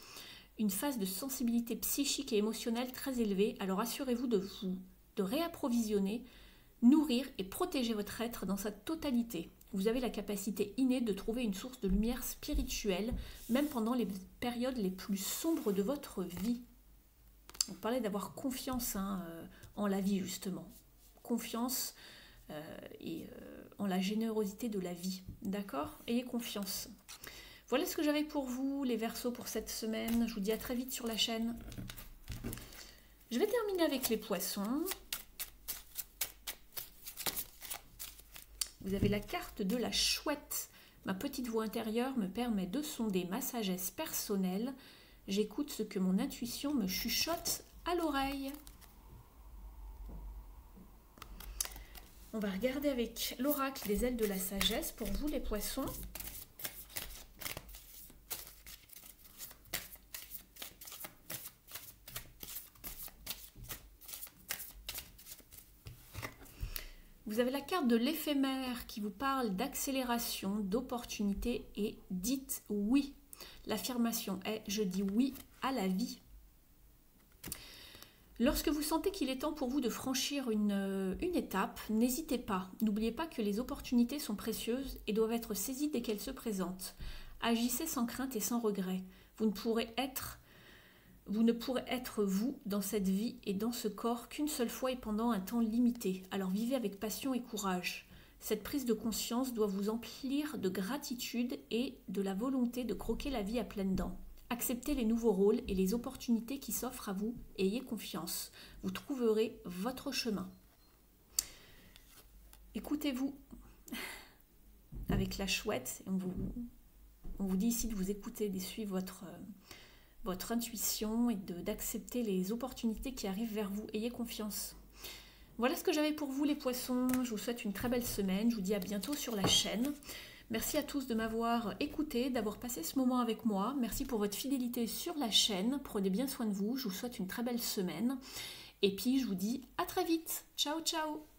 Speaker 1: une phase de sensibilité psychique et émotionnelle très élevée, alors assurez-vous de réapprovisionner, nourrir et protéger votre être dans sa totalité. Vous avez la capacité innée de trouver une source de lumière spirituelle, même pendant les périodes les plus sombres de votre vie. On parlait d'avoir confiance en la vie, justement. Confiance en la générosité de la vie. D'accord? Ayez confiance. Voilà ce que j'avais pour vous, les Verseaux, pour cette semaine. Je vous dis à très vite sur la chaîne. Je vais terminer avec les Poissons. Vous avez la carte de la chouette. Ma petite voix intérieure me permet de sonder ma sagesse personnelle. J'écoute ce que mon intuition me chuchote à l'oreille. On va regarder avec l'oracle des ailes de la sagesse pour vous les Poissons. Vous avez la carte de l'éphémère qui vous parle d'accélération, d'opportunité et dites oui. L'affirmation est « Je dis oui à la vie ». Lorsque vous sentez qu'il est temps pour vous de franchir une étape, n'hésitez pas. N'oubliez pas que les opportunités sont précieuses et doivent être saisies dès qu'elles se présentent. Agissez sans crainte et sans regret. Vous ne pourrez être vous dans cette vie et dans ce corps qu'une seule fois et pendant un temps limité. Alors vivez avec passion et courage. Cette prise de conscience doit vous emplir de gratitude et de la volonté de croquer la vie à pleines dents. Acceptez les nouveaux rôles et les opportunités qui s'offrent à vous et ayez confiance. Vous trouverez votre chemin. Écoutez-vous avec la chouette. On vous dit ici de vous écouter, de suivre votre intuition et d'accepter les opportunités qui arrivent vers vous. Ayez confiance. Voilà ce que j'avais pour vous les poissons. Je vous souhaite une très belle semaine. Je vous dis à bientôt sur la chaîne. Merci à tous de m'avoir écouté, d'avoir passé ce moment avec moi. Merci pour votre fidélité sur la chaîne. Prenez bien soin de vous. Je vous souhaite une très belle semaine. Et puis je vous dis à très vite. Ciao, ciao.